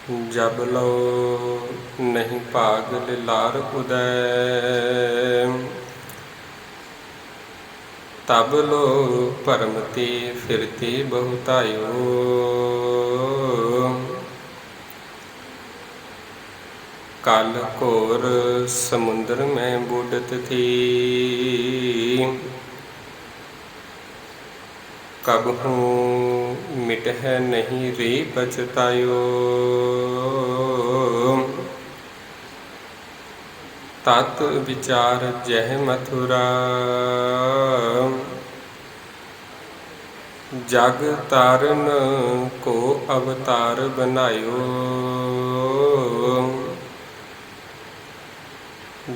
जब लो नहीं भाग लिलार उदय, तब लो भरमती फिरती बहुतायो। कल घोर समुद्र में बूढ़त थी, कबहू मिटह नहीं रे पछतायो। तात विचार जह मथुरा, जग तारन को अवतार बनायो।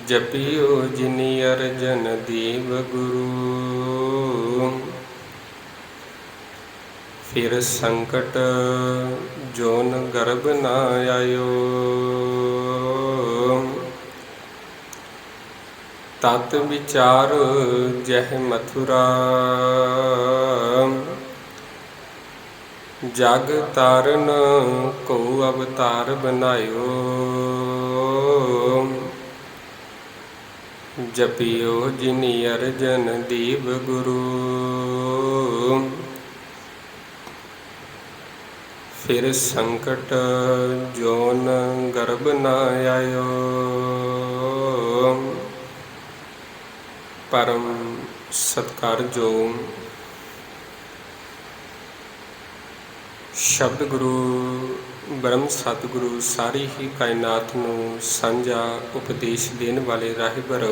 जपियो जिनि अर्जन देव गुरु, फिर संकट जोन गर्भ न आयो। तत विचार जह मथुरा, जग तारन को अवतार बनायो। जपियो जिनि अर्जन देव गुरु, फिर संकट जोन गर्भ न आयो। परम सत्कारयोग शब्द गुरु ब्रह्म सतगुरु सारी ही कायनात नूं सांझा उपदेश देने वाले राहिबर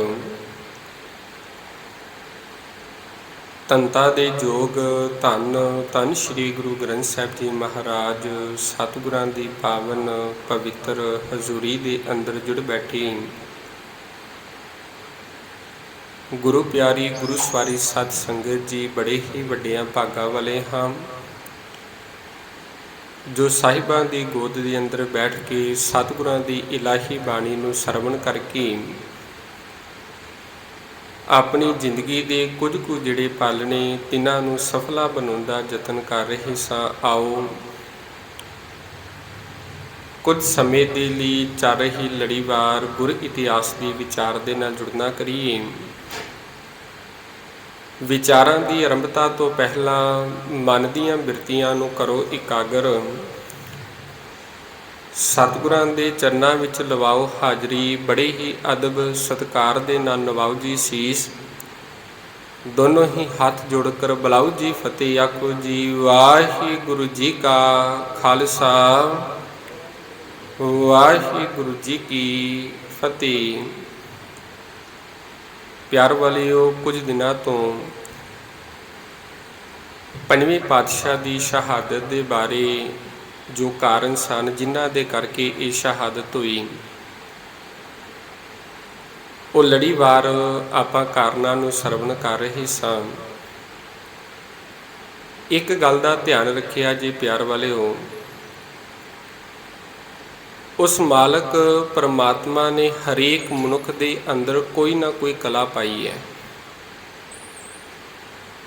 तंता दे जोग धन धन श्री गुरु ग्रंथ साहिब जी महाराज सतगुरां दी पावन पवित्र हजूरी दे अंदर जुड़ बैठी गुरु प्यारी गुरु सवारी सत संगत जी बड़े ही वड्डियां भागां वाले हाँ, जो साहिबां दी गोद दे अंदर बैठ के सतगुरां दी इलाही बाणी नूं सरवण करके अपनी जिंदगी दे कुछ कुछ जिहड़े पल ने तिन्हां नूं सफला बनाउण दा यतन कर रहे सां। आओ कुछ समय दे लई चल रही लड़ीवार गुर इतिहास के विचार दे नाल जुड़ना करिए। विचारां की आरंभता तो पहला मन दीआं बिरतियां नूं करो इकागर, सतगुरां दे चरनां विच लवाओ हाजरी, बड़े ही अदब सत्कार दे नाल नवाओ जी सीस। दोनों ही हाथ जोड़कर बुलाओ जी फतेह, आखो जी वाहिगुरु जी का खालसा वाहिगुरु जी की फतेह। प्यार वालिओ, कुछ दिनों तो पंजवें पातशाह की शहादत के बारे जो कारण सन जिन्हां दे करके ये शहादत हुई, वो लड़ीवार आपां कारणां नूं सरवण कर रहे सां। एक गल का ध्यान रखिया जी प्यार वालिओ, उस मालक परमात्मा ने हरेक मनुख के अंदर कोई ना कोई कला पाई है,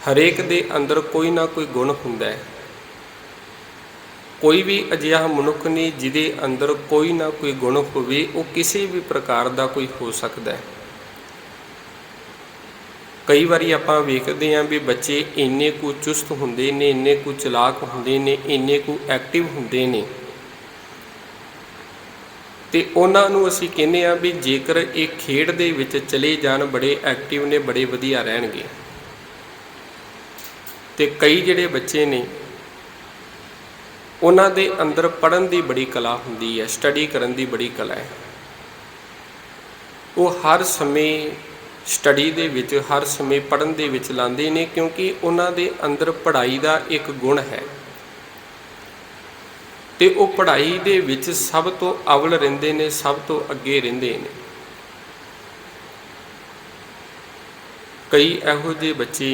हरेक दे अंदर कोई ना कोई गुण हुंदा है। कोई भी अजिहा मनुख नहीं जिहदे अंदर कोई ना कोई गुण होवे, वो किसी भी प्रकार का कोई हो सकता है। कई बारी आपां वेखदे हां भी बच्चे इन्ने कु चुस्त हुंदे ने, इन्ने कु चलाक हुंदे ने, इन्ने कु एक्टिव हुंदे ने, ते उन्हां नूं असीं कहने आ भी जेकर ये खेड दे विच चले जाण बड़े एक्टिव ने, बड़े वधिया रहणगे। ते कई जिहड़े बच्चे ने उन्हां दे अंदर पढ़न की बड़ी कला हुंदी है, स्टडी करन की बड़ी कला है। वो हर समय स्टडी दे विच, हर समय पढ़न दे विच लांदे ने, क्योंकि उन्हां दे अंदर पढ़ाई का एक गुण है ते वो पढ़ाई दे विच सब तो अवल रहिंदे ने, सब तो अगे रहिंदे ने। कई इहो जिहे बच्चे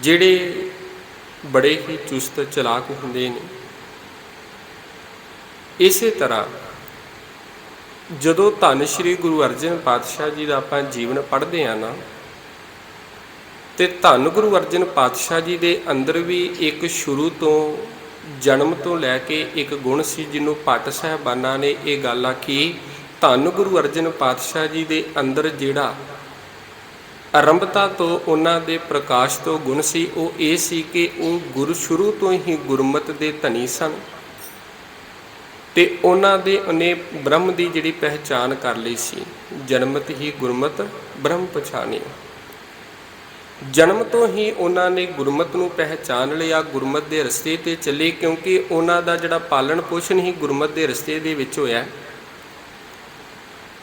जिहड़े बड़े ही चुस्त चलाक हुंदे ने। इसे तरह जदों धन श्री गुरु अर्जन पातशाह जी का आपां जीवन पढ़ते हैं ना, ਤੇ ਧੰਨ ਗੁਰੂ ਅਰਜਨ ਪਾਤਸ਼ਾਹ ਜੀ ਦੇ ਅੰਦਰ ਵੀ ਇੱਕ ਸ਼ੁਰੂ ਤੋਂ ਜਨਮ ਤੋਂ ਲੈ ਕੇ ਇੱਕ ਗੁਣ ਸੀ, ਜਿਹਨੂੰ ਭੱਟ ਸਾਹਿਬਾਨਾਂ ਨੇ ਇਹ ਗੱਲ ਆਖੀ। ਧੰਨ ਗੁਰੂ ਅਰਜਨ ਪਾਤਸ਼ਾਹ ਜੀ ਦੇ ਅੰਦਰ ਜਿਹੜਾ ਆਰੰਭਤਾ ਤੋਂ ਉਹਨਾਂ ਦੇ ਪ੍ਰਕਾਸ਼ ਤੋਂ ਗੁਣ ਸੀ, ਉਹ ਇਹ ਸੀ ਕਿ ਉਹ ਗੁਰੂ ਸ਼ੁਰੂ ਤੋਂ ਹੀ ਗੁਰਮਤਿ ਦੇ ਧਨੀ ਸਨ ਤੇ ਉਹਨਾਂ ਦੇ ਉਹਨੇ ਬ੍ਰਹਮ ਦੀ ਜਿਹੜੀ ਪਹਿਚਾਨ ਕਰ ਲਈ ਸੀ। ਜਨਮਤ ਹੀ ਗੁਰਮਤਿ ਬ੍ਰਹਮ ਪਛਾਣਿਓ। ਜਨਮ ਤੋਂ ਹੀ ਉਹਨਾਂ ਨੇ ਗੁਰਮਤਿ ਨੂੰ ਪਹਿਚਾਨ ਲਿਆ, ਗੁਰਮਤਿ ਦੇ ਰਸਤੇ 'ਤੇ ਚੱਲੇ, ਕਿਉਂਕਿ ਉਹਨਾਂ ਦਾ ਜਿਹੜਾ ਪਾਲਣ ਪੋਸ਼ਣ ਹੀ ਗੁਰਮਤਿ ਦੇ ਰਸਤੇ ਦੇ ਵਿੱਚ ਹੋਇਆ।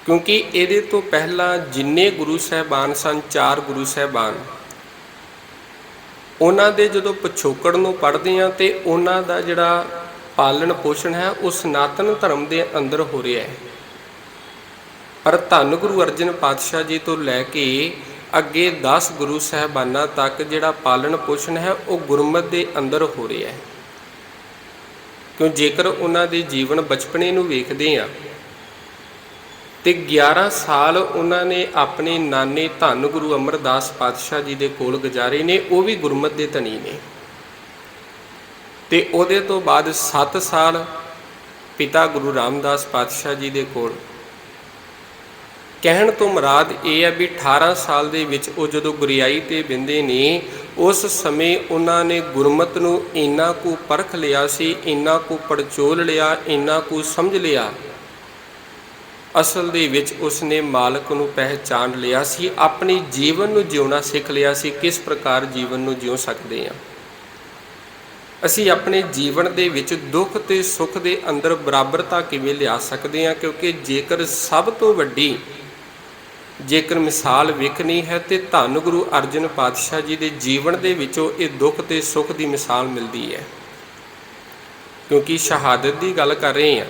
ਕਿਉਂਕਿ ਇਹਦੇ ਤੋਂ ਪਹਿਲਾਂ ਜਿੰਨੇ ਗੁਰੂ ਸਾਹਿਬਾਨ ਸਨ, 4 ਗੁਰੂ ਸਾਹਿਬਾਨ, ਉਹਨਾਂ ਦੇ ਜਦੋਂ ਪਿਛੋਕੜ ਨੂੰ ਪੜ੍ਹਦੇ ਹਾਂ ਤੇ ਉਹਨਾਂ ਦਾ ਜਿਹੜਾ ਪਾਲਣ ਪੋਸ਼ਣ ਹੈ ਉਹ ਸਨਾਤਨ ਧਰਮ ਦੇ ਅੰਦਰ ਹੋ ਰਿਹਾ ਹੈ। ਪਰ ਧੰਨ ਗੁਰੂ ਅਰਜਨ ਪਾਤਸ਼ਾਹ ਜੀ ਤੋਂ ਲੈ ਕੇ ਅੱਗੇ 10 ਗੁਰੂ ਸਾਹਿਬਾਨਾਂ ਤੱਕ ਜਿਹੜਾ ਪਾਲਣ ਪੋਸ਼ਣ ਹੈ ਉਹ ਗੁਰਮਤਿ ਦੇ ਅੰਦਰ ਹੋ ਰਿਹਾ ਹੈ। ਕਿਉਂ ਜੇਕਰ ਉਹਨਾਂ ਦੇ ਜੀਵਨ ਬਚਪਨੇ ਨੂੰ ਵੇਖਦੇ ਹਾਂ ਤੇ 11 ਸਾਲ ਉਹਨਾਂ ਨੇ ਆਪਣੇ ਨਾਨੇ ਧੰਨ ਗੁਰੂ ਅਮਰਦਾਸ ਪਾਤਸ਼ਾਹ ਜੀ ਦੇ ਕੋਲ ਗੁਜ਼ਾਰੇ ਨੇ, ਉਹ ਵੀ ਗੁਰਮਤਿ ਦੇ ਧਨੀ ਨੇ। ਤੇ ਉਹਦੇ ਤੋਂ ਬਾਅਦ 7 ਸਾਲ ਪਿਤਾ ਗੁਰੂ ਰਾਮਦਾਸ ਪਾਤਸ਼ਾਹ ਜੀ ਦੇ ਕੋਲ। ਕਹਿਣ ਤੋਂ ਮੁਰਾਦ ਇਹ ਹੈ ਵੀ 18 ਸਾਲ ਦੇ ਵਿੱਚ ਉਹ ਜਦੋਂ ਗੁਰਿਆਈ 'ਤੇ ਬਹਿੰਦੇ ਨੇ, ਉਸ ਸਮੇਂ ਉਹਨਾਂ ਨੇ ਗੁਰਮਤਿ ਨੂੰ ਇੰਨਾ ਕੁ ਪਰਖ ਲਿਆ ਸੀ, ਇੰਨਾ ਕੁ ਪੜਚੋਲ ਲਿਆ, ਇੰਨਾ ਕੁ ਸਮਝ ਲਿਆ। ਅਸਲ ਦੇ ਵਿੱਚ ਉਸਨੇ ਮਾਲਕ ਨੂੰ ਪਹਿਚਾਨ ਲਿਆ ਸੀ, ਆਪਣੇ ਜੀਵਨ ਨੂੰ ਜਿਉਣਾ ਸਿੱਖ ਲਿਆ ਸੀ। ਕਿਸ ਪ੍ਰਕਾਰ ਜੀਵਨ ਨੂੰ ਜਿਉ ਸਕਦੇ ਹਾਂ ਅਸੀਂ, ਆਪਣੇ ਜੀਵਨ ਦੇ ਵਿੱਚ ਦੁੱਖ ਤੇ ਸੁੱਖ ਦੇ ਅੰਦਰ ਬਰਾਬਰਤਾ ਕਿਵੇਂ ਲਿਆ ਸਕਦੇ ਹਾਂ। ਕਿਉਂਕਿ ਜੇਕਰ ਸਭ ਤੋਂ ਵੱਡੀ ਜੇਕਰ ਮਿਸਾਲ ਵੇਖਣੀ ਹੈ ਤੇ ਧੰਨ ਗੁਰੂ ਅਰਜਨ ਪਾਤਸ਼ਾਹ ਜੀ ਦੇ ਜੀਵਨ ਦੇ ਵਿੱਚੋਂ ਇਹ ਦੁੱਖ ਤੇ ਸੁੱਖ ਦੀ ਮਿਸਾਲ ਮਿਲਦੀ ਹੈ। ਕਿਉਂਕਿ ਸ਼ਹਾਦਤ ਦੀ ਗੱਲ ਕਰ ਰਹੇ ਹਾਂ।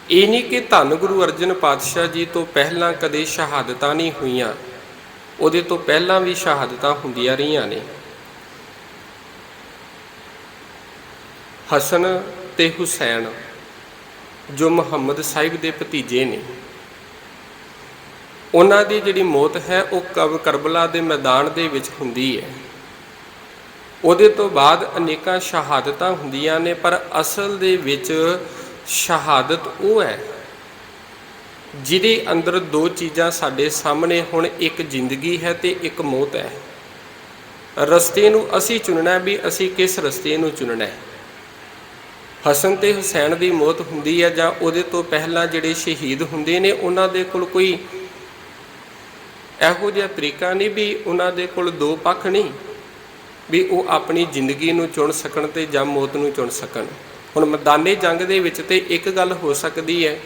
ਇਹ ਨਹੀਂ ਕਿ ਧੰਨ ਗੁਰੂ ਅਰਜਨ ਪਾਤਸ਼ਾਹ ਜੀ ਤੋਂ ਪਹਿਲਾਂ ਕਦੇ ਸ਼ਹਾਦਤਾਂ ਨਹੀਂ ਹੋਈਆਂ, ਉਹਦੇ ਤੋਂ ਪਹਿਲਾਂ ਵੀ ਸ਼ਹਾਦਤਾਂ ਹੁੰਦੀਆਂ ਰਹੀਆਂ ਨੇ। ਹਸਨ ਤੇ ਹੁਸੈਨ ਜੋ ਮੁਹੰਮਦ ਸਾਹਿਬ ਦੇ ਭਤੀਜੇ ਨੇ, ਉਹਨਾਂ ਦੀ ਜਿਹੜੀ ਮੌਤ ਹੈ ਉਹ ਕਰਬਲਾ ਦੇ ਮੈਦਾਨ ਦੇ ਵਿੱਚ ਹੁੰਦੀ ਹੈ। ਉਹਦੇ ਤੋਂ ਬਾਅਦ ਅਨੇਕਾਂ ਸ਼ਹਾਦਤਾਂ ਹੁੰਦੀਆਂ ਨੇ, ਪਰ ਅਸਲ ਦੇ ਵਿੱਚ ਸ਼ਹਾਦਤ ਉਹ ਹੈ ਜਿਹਦੇ ਅੰਦਰ 2 ਚੀਜ਼ਾਂ ਸਾਡੇ ਸਾਹਮਣੇ ਹੁਣ, ਇੱਕ ਜ਼ਿੰਦਗੀ ਹੈ ਤੇ ਇੱਕ ਮੌਤ ਹੈ। ਰਸਤੇ ਨੂੰ ਅਸੀਂ ਚੁਣਨਾ ਵੀ ਅਸੀਂ ਕਿਸ ਰਸਤੇ ਨੂੰ ਚੁਣਨਾ ਹੈ। ਹਸਨ ਤੇ ਹੁਸੈਨ ਦੀ ਮੌਤ ਹੁੰਦੀ ਹੈ ਜਾਂ ਉਹਦੇ ਤੋਂ ਪਹਿਲਾਂ ਜਿਹੜੇ ਸ਼ਹੀਦ ਹੁੰਦੇ ਨੇ, ਉਹਨਾਂ ਦੇ ਕੋਲ ਕੋਈ ਇਹੋ ਜਿਹਾ ਤਰੀਕਾ ਨਹੀਂ ਵੀ ਉਹਨਾਂ ਦੇ ਕੋਲ 2 ਪੱਖ ਨਹੀਂ ਵੀ ਉਹ ਆਪਣੀ ਜ਼ਿੰਦਗੀ ਨੂੰ ਚੁਣ ਸਕਣ ਤੇ ਜਾਂ ਮੌਤ ਨੂੰ ਚੁਣ ਸਕਣ। ਹੁਣ ਮੈਦਾਨੇ ਜੰਗ ਦੇ ਵਿੱਚ ਤੇ ਇੱਕ ਗੱਲ ਹੋ ਸਕਦੀ ਹੈ,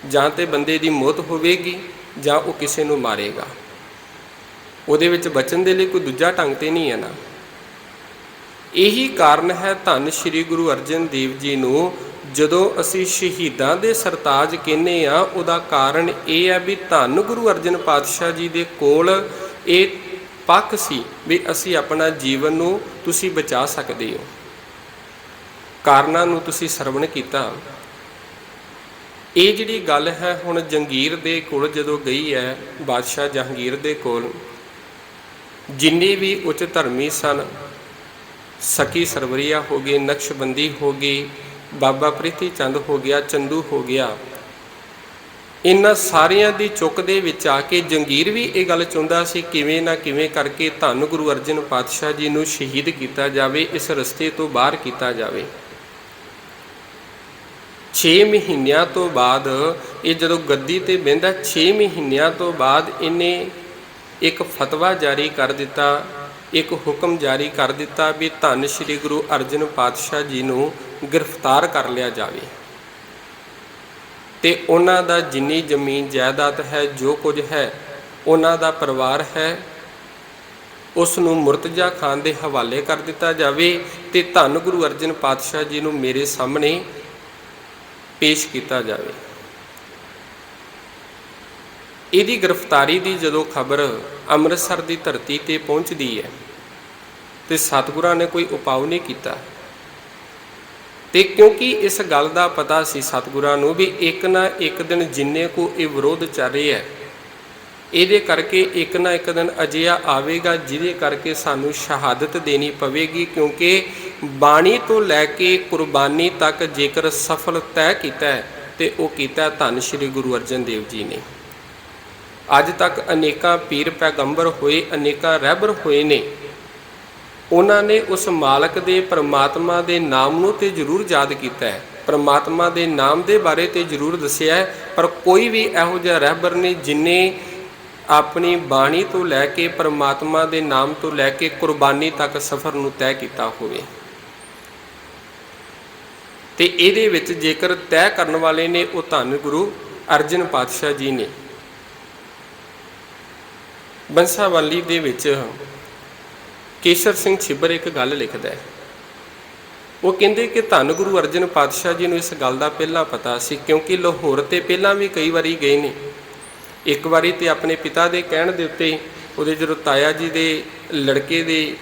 ਜਾਂ ਤੇ ਬੰਦੇ ਦੀ ਮੌਤ ਹੋਵੇਗੀ ਜਾਂ ਉਹ ਕਿਸੇ ਨੂੰ ਮਾਰੇਗਾ। ਉਹਦੇ ਵਿੱਚ ਬਚਣ ਦੇ ਲਈ ਕੋਈ ਦੂਜਾ ਢੰਗ ਤੇ ਨਹੀਂ ਹੈ ਨਾ। ਇਹੀ ਕਾਰਨ ਹੈ ਧੰਨ ਸ਼੍ਰੀ ਗੁਰੂ ਅਰਜਨ ਦੇਵ ਜੀ ਨੂੰ ਜਦੋਂ ਅਸੀਂ ਸ਼ਹੀਦਾਂ ਦੇ ਸਰਤਾਜ ਕਹਿੰਦੇ ਹਾਂ, ਉਹਦਾ ਕਾਰਨ ਇਹ ਹੈ ਵੀ ਧੰਨ ਗੁਰੂ ਅਰਜਨ ਪਾਤਸ਼ਾਹ ਜੀ ਦੇ ਕੋਲ ਇਹ ਪੱਖ ਸੀ ਵੀ ਅਸੀਂ ਆਪਣਾ ਜੀਵਨ ਨੂੰ ਤੁਸੀਂ ਬਚਾ ਸਕਦੇ ਹੋ। ਕਾਰਨਾਂ ਨੂੰ ਤੁਸੀਂ ਸਰਵਣ ਕੀਤਾ। ਇਹ ਜਿਹੜੀ ਗੱਲ ਹੈ ਹੁਣ ਜੰਗੀਰ ਦੇ ਕੋਲ ਜਦੋਂ ਗਈ ਹੈ, ਬਾਦਸ਼ਾਹ ਜਹਾਂਗੀਰ ਦੇ ਕੋਲ ਜਿੰਨੇ ਵੀ ਉੱਚ ਧਰਮੀ ਸਨ, ਸਕੀ ਸਰਵਰੀਆ ਹੋ ਗਏ, ਨਕਸ਼ਬੰਦੀ ਹੋ ਗਈ, ਬਾਬਾ ਪ੍ਰੀਤੀ ਚੰਦ ਹੋ ਗਿਆ, ਚੰਦੂ ਹੋ ਗਿਆ, ਇਹਨਾਂ ਸਾਰਿਆਂ ਦੀ ਚੁੱਕ ਦੇ ਵਿੱਚ ਆ ਕੇ ਜੰਗੀਰ ਵੀ ਇਹ ਗੱਲ ਚਾਹੁੰਦਾ ਸੀ ਕਿਵੇਂ ਨਾ ਕਿਵੇਂ ਕਰਕੇ ਧੰਨ ਗੁਰੂ ਅਰਜਨ ਪਾਤਸ਼ਾਹ ਜੀ ਨੂੰ ਸ਼ਹੀਦ ਕੀਤਾ ਜਾਵੇ, ਇਸ ਰਸਤੇ ਤੋਂ ਬਾਹਰ ਕੀਤਾ ਜਾਵੇ। 6 ਮਹੀਨਿਆਂ ਤੋਂ ਬਾਅਦ ਇਹ ਜਦੋਂ ਗੱਦੀ 'ਤੇ ਬਹਿੰਦਾ, 6 ਮਹੀਨਿਆਂ ਤੋਂ ਬਾਅਦ ਇਹਨੇ ਇੱਕ ਫਤਵਾ ਜਾਰੀ ਕਰ ਦਿੱਤਾ, ਇੱਕ ਹੁਕਮ ਜਾਰੀ ਕਰ ਦਿੱਤਾ ਵੀ ਧੰਨ ਸ਼੍ਰੀ ਗੁਰੂ ਅਰਜਨ ਪਾਤਸ਼ਾਹ ਜੀ ਨੂੰ ਗ੍ਰਿਫਤਾਰ ਕਰ ਲਿਆ ਜਾਵੇ ਤੇ ਉਹਨਾਂ ਦਾ ਜਿੰਨੀ ਜ਼ਮੀਨ ਜਾਇਦਾਦ ਹੈ, ਜੋ ਕੁਝ ਹੈ, ਉਹਨਾਂ ਦਾ ਪਰਿਵਾਰ ਹੈ, ਉਸ ਨੂੰ ਮੁਰਤਜ਼ਾ ਖਾਨ ਦੇ ਹਵਾਲੇ ਕਰ ਦਿੱਤਾ ਜਾਵੇ ਤੇ ਧੰਨ ਗੁਰੂ ਅਰਜਨ ਪਾਤਸ਼ਾਹ ਜੀ ਨੂੰ ਮੇਰੇ ਸਾਹਮਣੇ ਪੇਸ਼ ਕੀਤਾ ਜਾਵੇ। ਇਹਦੀ ਗ੍ਰਿਫਤਾਰੀ ਦੀ ਜਦੋਂ ਖਬਰ ਅੰਮ੍ਰਿਤਸਰ ਦੀ ਧਰਤੀ 'ਤੇ ਪਹੁੰਚਦੀ ਹੈ ਤੇ ਸਤਿਗੁਰਾਂ ਨੇ ਕੋਈ ਉਪਾਅ ਨਹੀਂ ਕੀਤਾ। ਤੇ ਕਿਉਂਕਿ ਇਸ ਗੱਲ ਦਾ ਪਤਾ ਸੀ ਸਤਿਗੁਰਾਂ ਨੂੰ ਵੀ ਇੱਕ ਨਾ ਇੱਕ ਦਿਨ ਜਿੰਨੇ ਕੋ ਇਹ ਵਿਰੋਧ ਚੱਲ ਰਿਹਾ ਹੈ, ਇਹਦੇ ਕਰਕੇ ਇੱਕ ਨਾ ਇੱਕ ਦਿਨ ਅਜਿਹਾ ਆਵੇਗਾ ਜਿਹਦੇ ਕਰਕੇ ਸਾਨੂੰ ਸ਼ਹਾਦਤ ਦੇਣੀ ਪਵੇਗੀ, ਕਿਉਂਕਿ ਬਾਣੀ ਤੋਂ ਲੈ ਕੇ ਕੁਰਬਾਨੀ ਤੱਕ ਜੇਕਰ ਸਫਲ ਤੈਅ ਕੀਤਾ ਹੈ ਤੇ ਉਹ ਕੀਤਾ ਧੰਨ ਸ਼੍ਰੀ ਗੁਰੂ ਅਰਜਨ ਦੇਵ ਜੀ ਨੇ। ਅੱਜ ਤੱਕ ਅਨੇਕਾਂ ਪੀਰ ਪੈਗੰਬਰ ਹੋਏ, ਅਨੇਕਾਂ ਰਹਿਬਰ ਹੋਏ ਨੇ, ਉਹਨਾਂ ਨੇ ਉਸ ਮਾਲਕ ਦੇ ਪਰਮਾਤਮਾ ਦੇ ਨਾਮ ਨੂੰ ਤੇ ਜ਼ਰੂਰ ਯਾਦ ਕੀਤਾ ਹੈ, ਪਰਮਾਤਮਾ ਦੇ ਨਾਮ ਦੇ ਬਾਰੇ ਤੇ ਜ਼ਰੂਰ ਦੱਸਿਆ ਹੈ, ਪਰ ਕੋਈ ਵੀ ਇਹੋ ਜਿਹਾ ਰਹਿਬਰ ਨਹੀਂ ਜਿਨੇ ਆਪਣੀ ਬਾਣੀ ਤੋਂ ਲੈ ਕੇ ਪਰਮਾਤਮਾ ਦੇ ਨਾਮ ਤੋਂ ਲੈ ਕੇ ਕੁਰਬਾਨੀ ਤੱਕ ਸਫ਼ਰ ਨੂੰ ਤੈਅ ਕੀਤਾ ਹੋਵੇ। ਤੇ ਇਹਦੇ ਵਿੱਚ ਜੇਕਰ ਤੈਅ ਕਰਨ ਵਾਲੇ ਨੇ ਉਹ ਧੰਨ ਗੁਰੂ ਅਰਜਨ ਪਾਤਸ਼ਾਹ ਜੀ ਨੇ। ਬੰਸਾਵਲੀ ਦੇ ਵਿੱਚ ਕੇਸਰ ਸਿੰਘ ਛਿੱਬਰ ਇੱਕ ਗੱਲ ਲਿਖਦਾ ਹੈ, ਉਹ ਕਹਿੰਦੇ ਕਿ ਧੰਨ ਗੁਰੂ ਅਰਜਨ ਪਾਤਸ਼ਾਹ ਜੀ ਨੂੰ ਇਸ ਗੱਲ ਦਾ ਪਹਿਲਾਂ ਪਤਾ ਸੀ, ਕਿਉਂਕਿ ਲਾਹੌਰ ਤੇ ਪਹਿਲਾਂ ਵੀ ਕਈ ਵਾਰੀ ਗਏ ਨੇ। ਇੱਕ ਵਾਰੀ ਤੇ ਆਪਣੇ ਪਿਤਾ ਦੇ ਕਹਿਣ ਦੇ ਉੱਤੇ, ਉਹਦੇ ਜਦੋਂ ਤਾਇਆ ਜੀ ਦੇ ਲੜਕੇ ਦੇ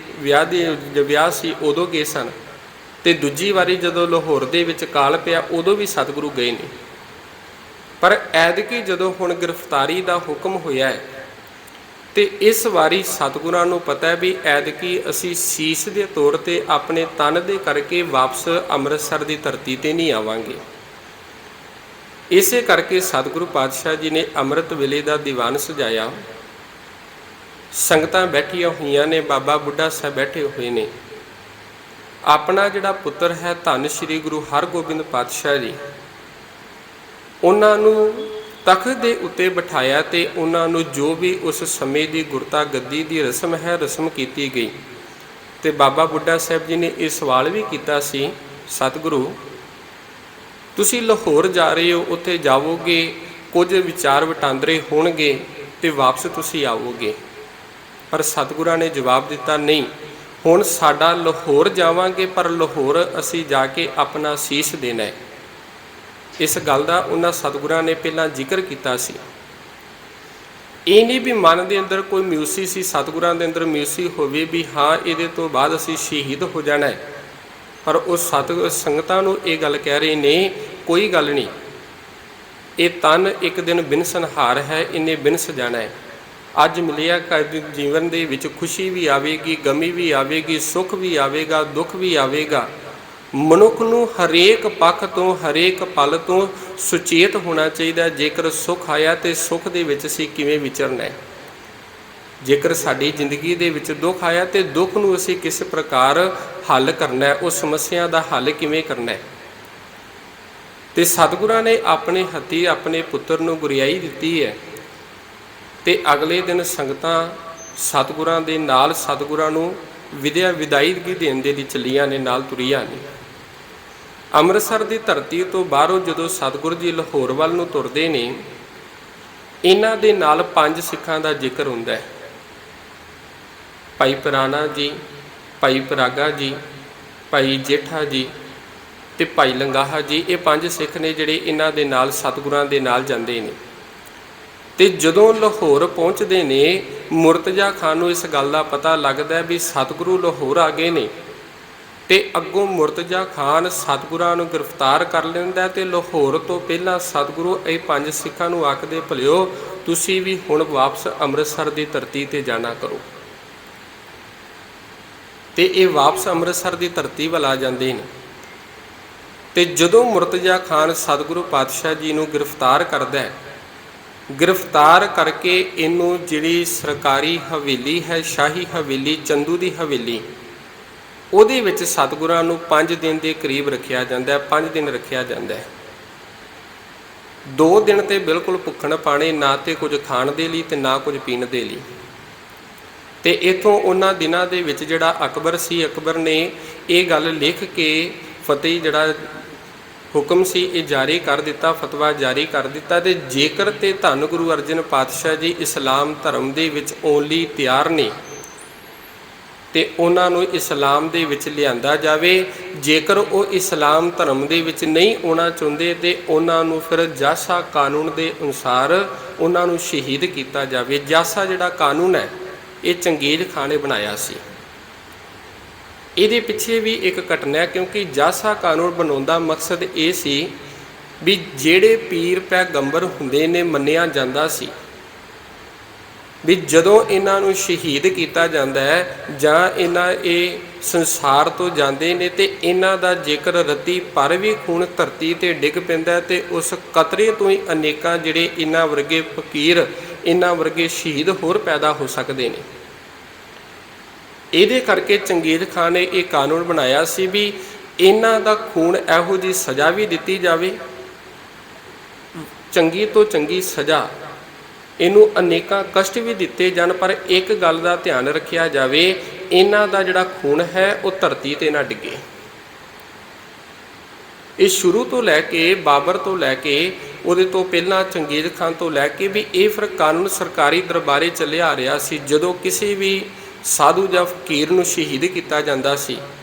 ਵਿਆਹ ਸੀ ਉਦੋਂ ਗਏ ਸਨ, ਤੇ ਦੂਜੀ ਵਾਰੀ ਜਦੋਂ ਲਾਹੌਰ ਦੇ ਵਿੱਚ ਕਾਲ ਪਿਆ ਉਦੋਂ ਵੀ ਸਤਿਗੁਰੂ ਗਏ ਨੇ। ਪਰ ਐਤਕੀ ਜਦੋਂ ਹੁਣ ਗ੍ਰਿਫਤਾਰੀ ਦਾ ਹੁਕਮ ਹੋਇਆ ਹੈ ਤੇ ਇਸ ਵਾਰੀ ਸਤਿਗੁਰਾਂ ਨੂੰ ਪਤਾ ਹੈ ਵੀ ਐਤਕੀ ਅਸੀਂ ਸੀਸ ਦੇ ਤੌਰ ਤੇ ਆਪਣੇ ਤਨ ਦੇ ਕਰਕੇ ਵਾਪਸ ਅੰਮ੍ਰਿਤਸਰ ਦੀ ਧਰਤੀ ਤੇ ਨਹੀਂ ਆਵਾਂਗੇ। ਇਸੇ ਕਰਕੇ ਸਤਿਗੁਰੂ ਪਾਤਸ਼ਾਹ ਜੀ ਨੇ ਅੰਮ੍ਰਿਤ ਵੇਲੇ ਦਾ ਦੀਵਾਨ ਸਜਾਇਆ, ਸੰਗਤਾਂ ਬੈਠੀਆਂ ਹੋਈਆਂ ਨੇ, ਬਾਬਾ ਬੁੱਢਾ ਸਾਹਿਬ ਬੈਠੇ ਹੋਏ ਨੇ। ਆਪਣਾ ਜਿਹੜਾ ਪੁੱਤਰ ਹੈ ਧੰਨ ਸ਼੍ਰੀ ਗੁਰੂ ਹਰਗੋਬਿੰਦ ਪਾਤਸ਼ਾਹ ਜੀ, ਉਹਨਾਂ ਨੂੰ ਤਖਤ ਦੇ ਉੱਤੇ ਬਿਠਾਇਆ ਤੇ ਉਹਨਾਂ ਨੂੰ ਜੋ ਵੀ ਉਸ ਸਮੇਂ ਦੀ ਗੁਰਤਾ ਗੱਦੀ ਦੀ ਰਸਮ ਹੈ ਰਸਮ ਕੀਤੀ ਗਈ। ਤੇ ਬਾਬਾ ਬੁੱਢਾ ਸਾਹਿਬ ਜੀ ਨੇ ਇਹ ਸਵਾਲ ਵੀ ਕੀਤਾ ਸੀ, ਸਤਿਗੁਰੂ ਤੁਸੀਂ ਲਾਹੌਰ ਜਾ ਰਹੇ ਹੋ, ਉੱਥੇ ਜਾਵੋਗੇ, ਕੁਝ ਵਿਚਾਰ ਵਟਾਂਦਰੇ ਹੋਣਗੇ ਤੇ ਵਾਪਸ ਤੁਸੀਂ ਆਵੋਗੇ। ਪਰ ਸਤਿਗੁਰਾਂ ਨੇ ਜਵਾਬ ਦਿੱਤਾ, ਨਹੀਂ, ਹੁਣ ਸਾਡਾ ਲਾਹੌਰ ਜਾਵਾਂਗੇ ਪਰ ਲਾਹੌਰ ਅਸੀਂ ਜਾ ਕੇ ਆਪਣਾ ਸੀਸ ਦੇਣਾ ਹੈ। ਇਸ ਗੱਲ ਦਾ ਉਹਨਾਂ ਸਤਿਗੁਰਾਂ ਨੇ ਪਹਿਲਾਂ ਜ਼ਿਕਰ ਕੀਤਾ ਸੀ। ਇਹ ਨਹੀਂ ਵੀ ਮਨ ਦੇ ਅੰਦਰ ਕੋਈ ਮਿਊਸੀ ਸੀ, ਸਤਿਗੁਰਾਂ ਦੇ ਅੰਦਰ ਮਿਊਸੀ ਹੋਵੇ ਵੀ ਹਾਂ ਇਹਦੇ ਤੋਂ ਬਾਅਦ ਅਸੀਂ ਸ਼ਹੀਦ ਹੋ ਜਾਣਾ ਹੈ, ਪਰ ਉਹ ਸੰਗਤਾਂ ਨੂੰ ਇਹ ਗੱਲ ਕਹਿ ਰਹੇ ਨੇ, ਕੋਈ ਗੱਲ ਨਹੀਂ, ਇਹ ਤਨ ਇੱਕ ਦਿਨ ਬਿਨਸਨਹਾਰ ਹੈ, ਇਹਨੇ ਬਿਨਸ ਜਾਣਾ ਹੈ। ਅੱਜ ਮਿਲਿਆ ਜੀਵਨ ਦੇ ਵਿੱਚ ਖੁਸ਼ੀ ਵੀ ਆਵੇਗੀ, ਗਮੀ ਵੀ ਆਵੇਗੀ, ਸੁੱਖ ਵੀ ਆਵੇਗਾ, ਦੁੱਖ ਵੀ ਆਵੇਗਾ। ਮਨੁੱਖ ਨੂੰ ਹਰੇਕ ਪੱਖ ਤੋਂ, ਹਰੇਕ ਪਲ ਤੋਂ ਸੁਚੇਤ ਹੋਣਾ ਚਾਹੀਦਾ। ਜੇਕਰ ਸੁੱਖ ਆਇਆ ਤੇ ਸੁੱਖ ਦੇ ਵਿੱਚ ਅਸੀਂ ਕਿਵੇਂ ਵਿਚਰਨਾ ਹੈ, ਜੇਕਰ ਸਾਡੀ ਜ਼ਿੰਦਗੀ ਦੇ ਵਿੱਚ ਦੁੱਖ ਆਇਆ ਤੇ ਦੁੱਖ ਨੂੰ ਅਸੀਂ ਕਿਸ ਪ੍ਰਕਾਰ ਹੱਲ ਕਰਨਾ ਹੈ, ਉਸ ਸਮੱਸਿਆ ਦਾ ਹੱਲ ਕਿਵੇਂ ਕਰਨਾ ਹੈ। ਤੇ ਸਤਿਗੁਰਾਂ ਨੇ ਆਪਣੇ ਹੱਥੀਂ ਆਪਣੇ ਪੁੱਤਰ ਨੂੰ ਗੁਰਿਆਈ ਦਿੱਤੀ ਹੈ ਤੇ ਅਗਲੇ ਦਿਨ ਸੰਗਤਾਂ ਸਤਿਗੁਰਾਂ ਦੇ ਨਾਲ ਸਤਿਗੁਰਾਂ ਨੂੰ ਵਿਦਾਇਗੀ ਦੇਣ ਦੇ ਲਈ ਚੱਲੀਆਂ ਨੇ, ਨਾਲ ਤੁਰੀਆਂ ਨੇ। ਅੰਮ੍ਰਿਤਸਰ ਦੀ ਧਰਤੀ ਤੋਂ ਬਾਹਰੋਂ ਜਦੋਂ ਸਤਿਗੁਰੂ ਜੀ ਲਾਹੌਰ ਵੱਲ ਨੂੰ ਤੁਰਦੇ ਨੇ, ਇਹਨਾਂ ਦੇ ਨਾਲ 5 ਸਿੱਖਾਂ ਦਾ ਜ਼ਿਕਰ ਹੁੰਦਾ ਹੈ। ਭਾਈ ਪਿਰਾਣਾ ਜੀ, ਭਾਈ ਪਰਾਗਾ ਜੀ, ਭਾਈ ਜੇਠਾ ਜੀ ਤੇ ਭਾਈ ਲੰਗਾਹਾ ਜੀ, ਇਹ 5 ਸਿੱਖ ਨੇ ਜਿਹੜੇ ਇਹਨਾਂ ਦੇ ਨਾਲ ਸਤਿਗੁਰਾਂ ਦੇ ਨਾਲ ਜਾਂਦੇ ਨੇ। ਤੇ ਜਦੋਂ ਲਾਹੌਰ ਪਹੁੰਚਦੇ ਨੇ, ਮੁਰਤਜ਼ਾ ਖਾਨ ਨੂੰ ਇਸ ਗੱਲ ਦਾ ਪਤਾ ਲੱਗਦਾ ਵੀ ਸਤਿਗੁਰੂ ਲਾਹੌਰ ਆ ਗਏ ਨੇ, ਤੇ ਅੱਗੋਂ ਮੁਰਤਜ਼ਾ ਖਾਨ ਸਤਿਗੁਰਾਂ ਨੂੰ ਗ੍ਰਿਫਤਾਰ ਕਰ ਲੈਂਦਾ ਤੇ ਲਾਹੌਰ ਤੋਂ ਪਹਿਲਾਂ ਸਤਿਗੁਰੂ ਇਹ 5 ਸਿੱਖਾਂ ਨੂੰ ਆਖਦੇ, ਭਲਿਓ ਤੁਸੀਂ ਵੀ ਹੁਣ ਵਾਪਸ ਅੰਮ੍ਰਿਤਸਰ ਦੀ ਧਰਤੀ ਤੇ ਜਾਣਾ ਕਰੋ। ਤੇ ਇਹ ਵਾਪਸ ਅੰਮ੍ਰਿਤਸਰ ਦੀ ਧਰਤੀ ਵੱਲ ਆ ਜਾਂਦੇ ਨੇ। ਤੇ ਜਦੋਂ ਮੁਰਤਜ਼ਾ ਖਾਨ ਸਤਿਗੁਰੂ ਪਾਤਸ਼ਾਹ ਜੀ ਨੂੰ ਗ੍ਰਿਫਤਾਰ ਕਰਦਾ ਹੈ, ਗ੍ਰਿਫਤਾਰ ਕਰਕੇ ਇਹਨੂੰ ਜਿਹੜੀ ਸਰਕਾਰੀ ਹਵੇਲੀ ਹੈ, ਸ਼ਾਹੀ ਹਵੇਲੀ, ਚੰਦੂ ਦੀ ਹਵੇਲੀ, ਉਹਦੇ ਵਿੱਚ ਸਤਿਗੁਰਾਂ ਨੂੰ 5 ਦਿਨ ਦੇ ਕਰੀਬ ਰੱਖਿਆ ਜਾਂਦਾ ਹੈ। 5 ਦਿਨ ਰੱਖਿਆ ਜਾਂਦਾ ਹੈ। 2 ਦਿਨ ਤੇ ਬਿਲਕੁਲ ਭੁੱਖਣ ਪਾਣੇ, ਨਾ ਤੇ ਕੁਝ ਖਾਣ ਦੇ ਲਈ ਤੇ ਨਾ ਕੁਝ ਪੀਣ ਦੇ ਲਈ। ਤੇ ਇਥੋਂ ਉਹਨਾਂ ਦਿਨਾਂ ਦੇ ਵਿੱਚ ਜਿਹੜਾ ਅਕਬਰ ਸੀ, ਅਕਬਰ ਨੇ ਇਹ ਗੱਲ ਲਿਖ ਕੇ ਫਤਿਹ ਜਿਹੜਾ ਹੁਕਮ ਸੀ ਇਹ ਜਾਰੀ ਕਰ ਦਿੱਤਾ, ਫਤਵਾ ਜਾਰੀ ਕਰ ਦਿੱਤਾ। ਤੇ ਜੇਕਰ ਤੇ ਧੰਨ ਗੁਰੂ ਅਰਜਨ ਪਾਤਸ਼ਾਹ ਜੀ ਇਸਲਾਮ ਧਰਮ ਦੇ ਵਿੱਚ ਆਉਣ ਲਈ ਤਿਆਰ ਨੇ ਤੇ ਉਹਨਾਂ ਨੂੰ ਇਸਲਾਮ ਦੇ ਵਿੱਚ ਲਿਆਂਦਾ ਜਾਵੇ। ਜੇਕਰ ਉਹ ਇਸਲਾਮ ਧਰਮ ਦੇ ਵਿੱਚ ਨਹੀਂ ਆਉਣਾ ਚਾਹੁੰਦੇ ਤੇ ਉਹਨਾਂ ਨੂੰ ਫਿਰ ਜਾਸਾ ਕਾਨੂੰਨ ਦੇ ਅਨੁਸਾਰ ਉਹਨਾਂ ਨੂੰ ਸ਼ਹੀਦ ਕੀਤਾ ਜਾਵੇ। ਜਾਸਾ ਜਿਹੜਾ ਕਾਨੂੰਨ ਹੈ ਇਹ ਚੰਗੇਜ਼ ਖਾਨ ਨੇ ਬਣਾਇਆ ਸੀ। ਇਹਦੇ ਪਿੱਛੇ ਵੀ ਇੱਕ ਘਟਨਾ ਹੈ, ਕਿਉਂਕਿ ਜਾਸਾ ਕਾਨੂੰਨ ਬਣਾਉਣ ਦਾ ਮਕਸਦ ਇਹ ਸੀ ਵੀ ਜਿਹੜੇ ਪੀਰ ਪੈਗੰਬਰ ਹੁੰਦੇ ਨੇ, ਮੰਨਿਆ ਜਾਂਦਾ ਸੀ ਵੀ ਜਦੋਂ ਇਹਨਾਂ ਨੂੰ ਸ਼ਹੀਦ ਕੀਤਾ ਜਾਂਦਾ ਹੈ ਜਾਂ ਇਹਨਾਂ ਇਹ ਸੰਸਾਰ ਤੋਂ ਜਾਂਦੇ ਨੇ ਤੇ ਇਹਨਾਂ ਦਾ ਜੇਕਰ ਰੱਤੀ ਪਰ ਵੀ ਖੂਨ ਧਰਤੀ ਤੇ ਡਿੱਗ ਪੈਂਦਾ ਤੇ ਉਸ ਕਤਰੇ ਤੋਂ ਹੀ ਅਨੇਕਾਂ ਜਿਹੜੇ ਇਹਨਾਂ ਵਰਗੇ ਫਕੀਰ, ਇਹਨਾਂ ਵਰਗੇ ਸ਼ਹੀਦ ਹੋਰ ਪੈਦਾ ਹੋ ਸਕਦੇ ਨੇ। ਇਹਦੇ ਕਰਕੇ ਚੰਗੇਜ਼ ਖਾਨ ਨੇ ਇਹ ਕਾਨੂੰਨ ਬਣਾਇਆ ਸੀ ਵੀ ਇਹਨਾਂ ਦਾ ਖੂਨ ਇਹੋ ਜਿਹੀ ਸਜ਼ਾ ਵੀ ਦਿੱਤੀ ਜਾਵੇ, ਚੰਗੀ ਤੋਂ ਚੰਗੀ ਸਜ਼ਾ, ਇਹਨੂੰ ਅਨੇਕਾਂ ਕਸ਼ਟ ਵੀ ਦਿੱਤੇ ਜਾਣ, ਪਰ ਇੱਕ ਗੱਲ ਦਾ ਧਿਆਨ ਰੱਖਿਆ ਜਾਵੇ, ਇਹਨਾਂ ਦਾ ਜਿਹੜਾ ਖੂਨ ਹੈ ਉਹ ਧਰਤੀ ਤੇ ਨਾ ਡਿੱਗੇ। ਇਹ ਸ਼ੁਰੂ ਤੋਂ ਲੈ ਕੇ ਬਾਬਰ ਤੋਂ ਲੈ ਕੇ ਉਹਦੇ ਤੋਂ ਪਹਿਲਾਂ ਚੰਗੇਜ਼ ਖਾਨ ਤੋਂ ਲੈ ਕੇ ਵੀ ਇਹ ਫਿਰ ਕਾਨੂੰਨ ਸਰਕਾਰੀ ਦਰਬਾਰੇ ਚੱਲਿਆ ਆ ਰਿਹਾ ਸੀ। ਜਦੋਂ ਕਿਸੇ ਵੀ ਸਾਧੂ ਜਾਂ ਫਕੀਰ ਨੂੰ ਸ਼ਹੀਦ ਕੀਤਾ ਜਾਂਦਾ ਸੀ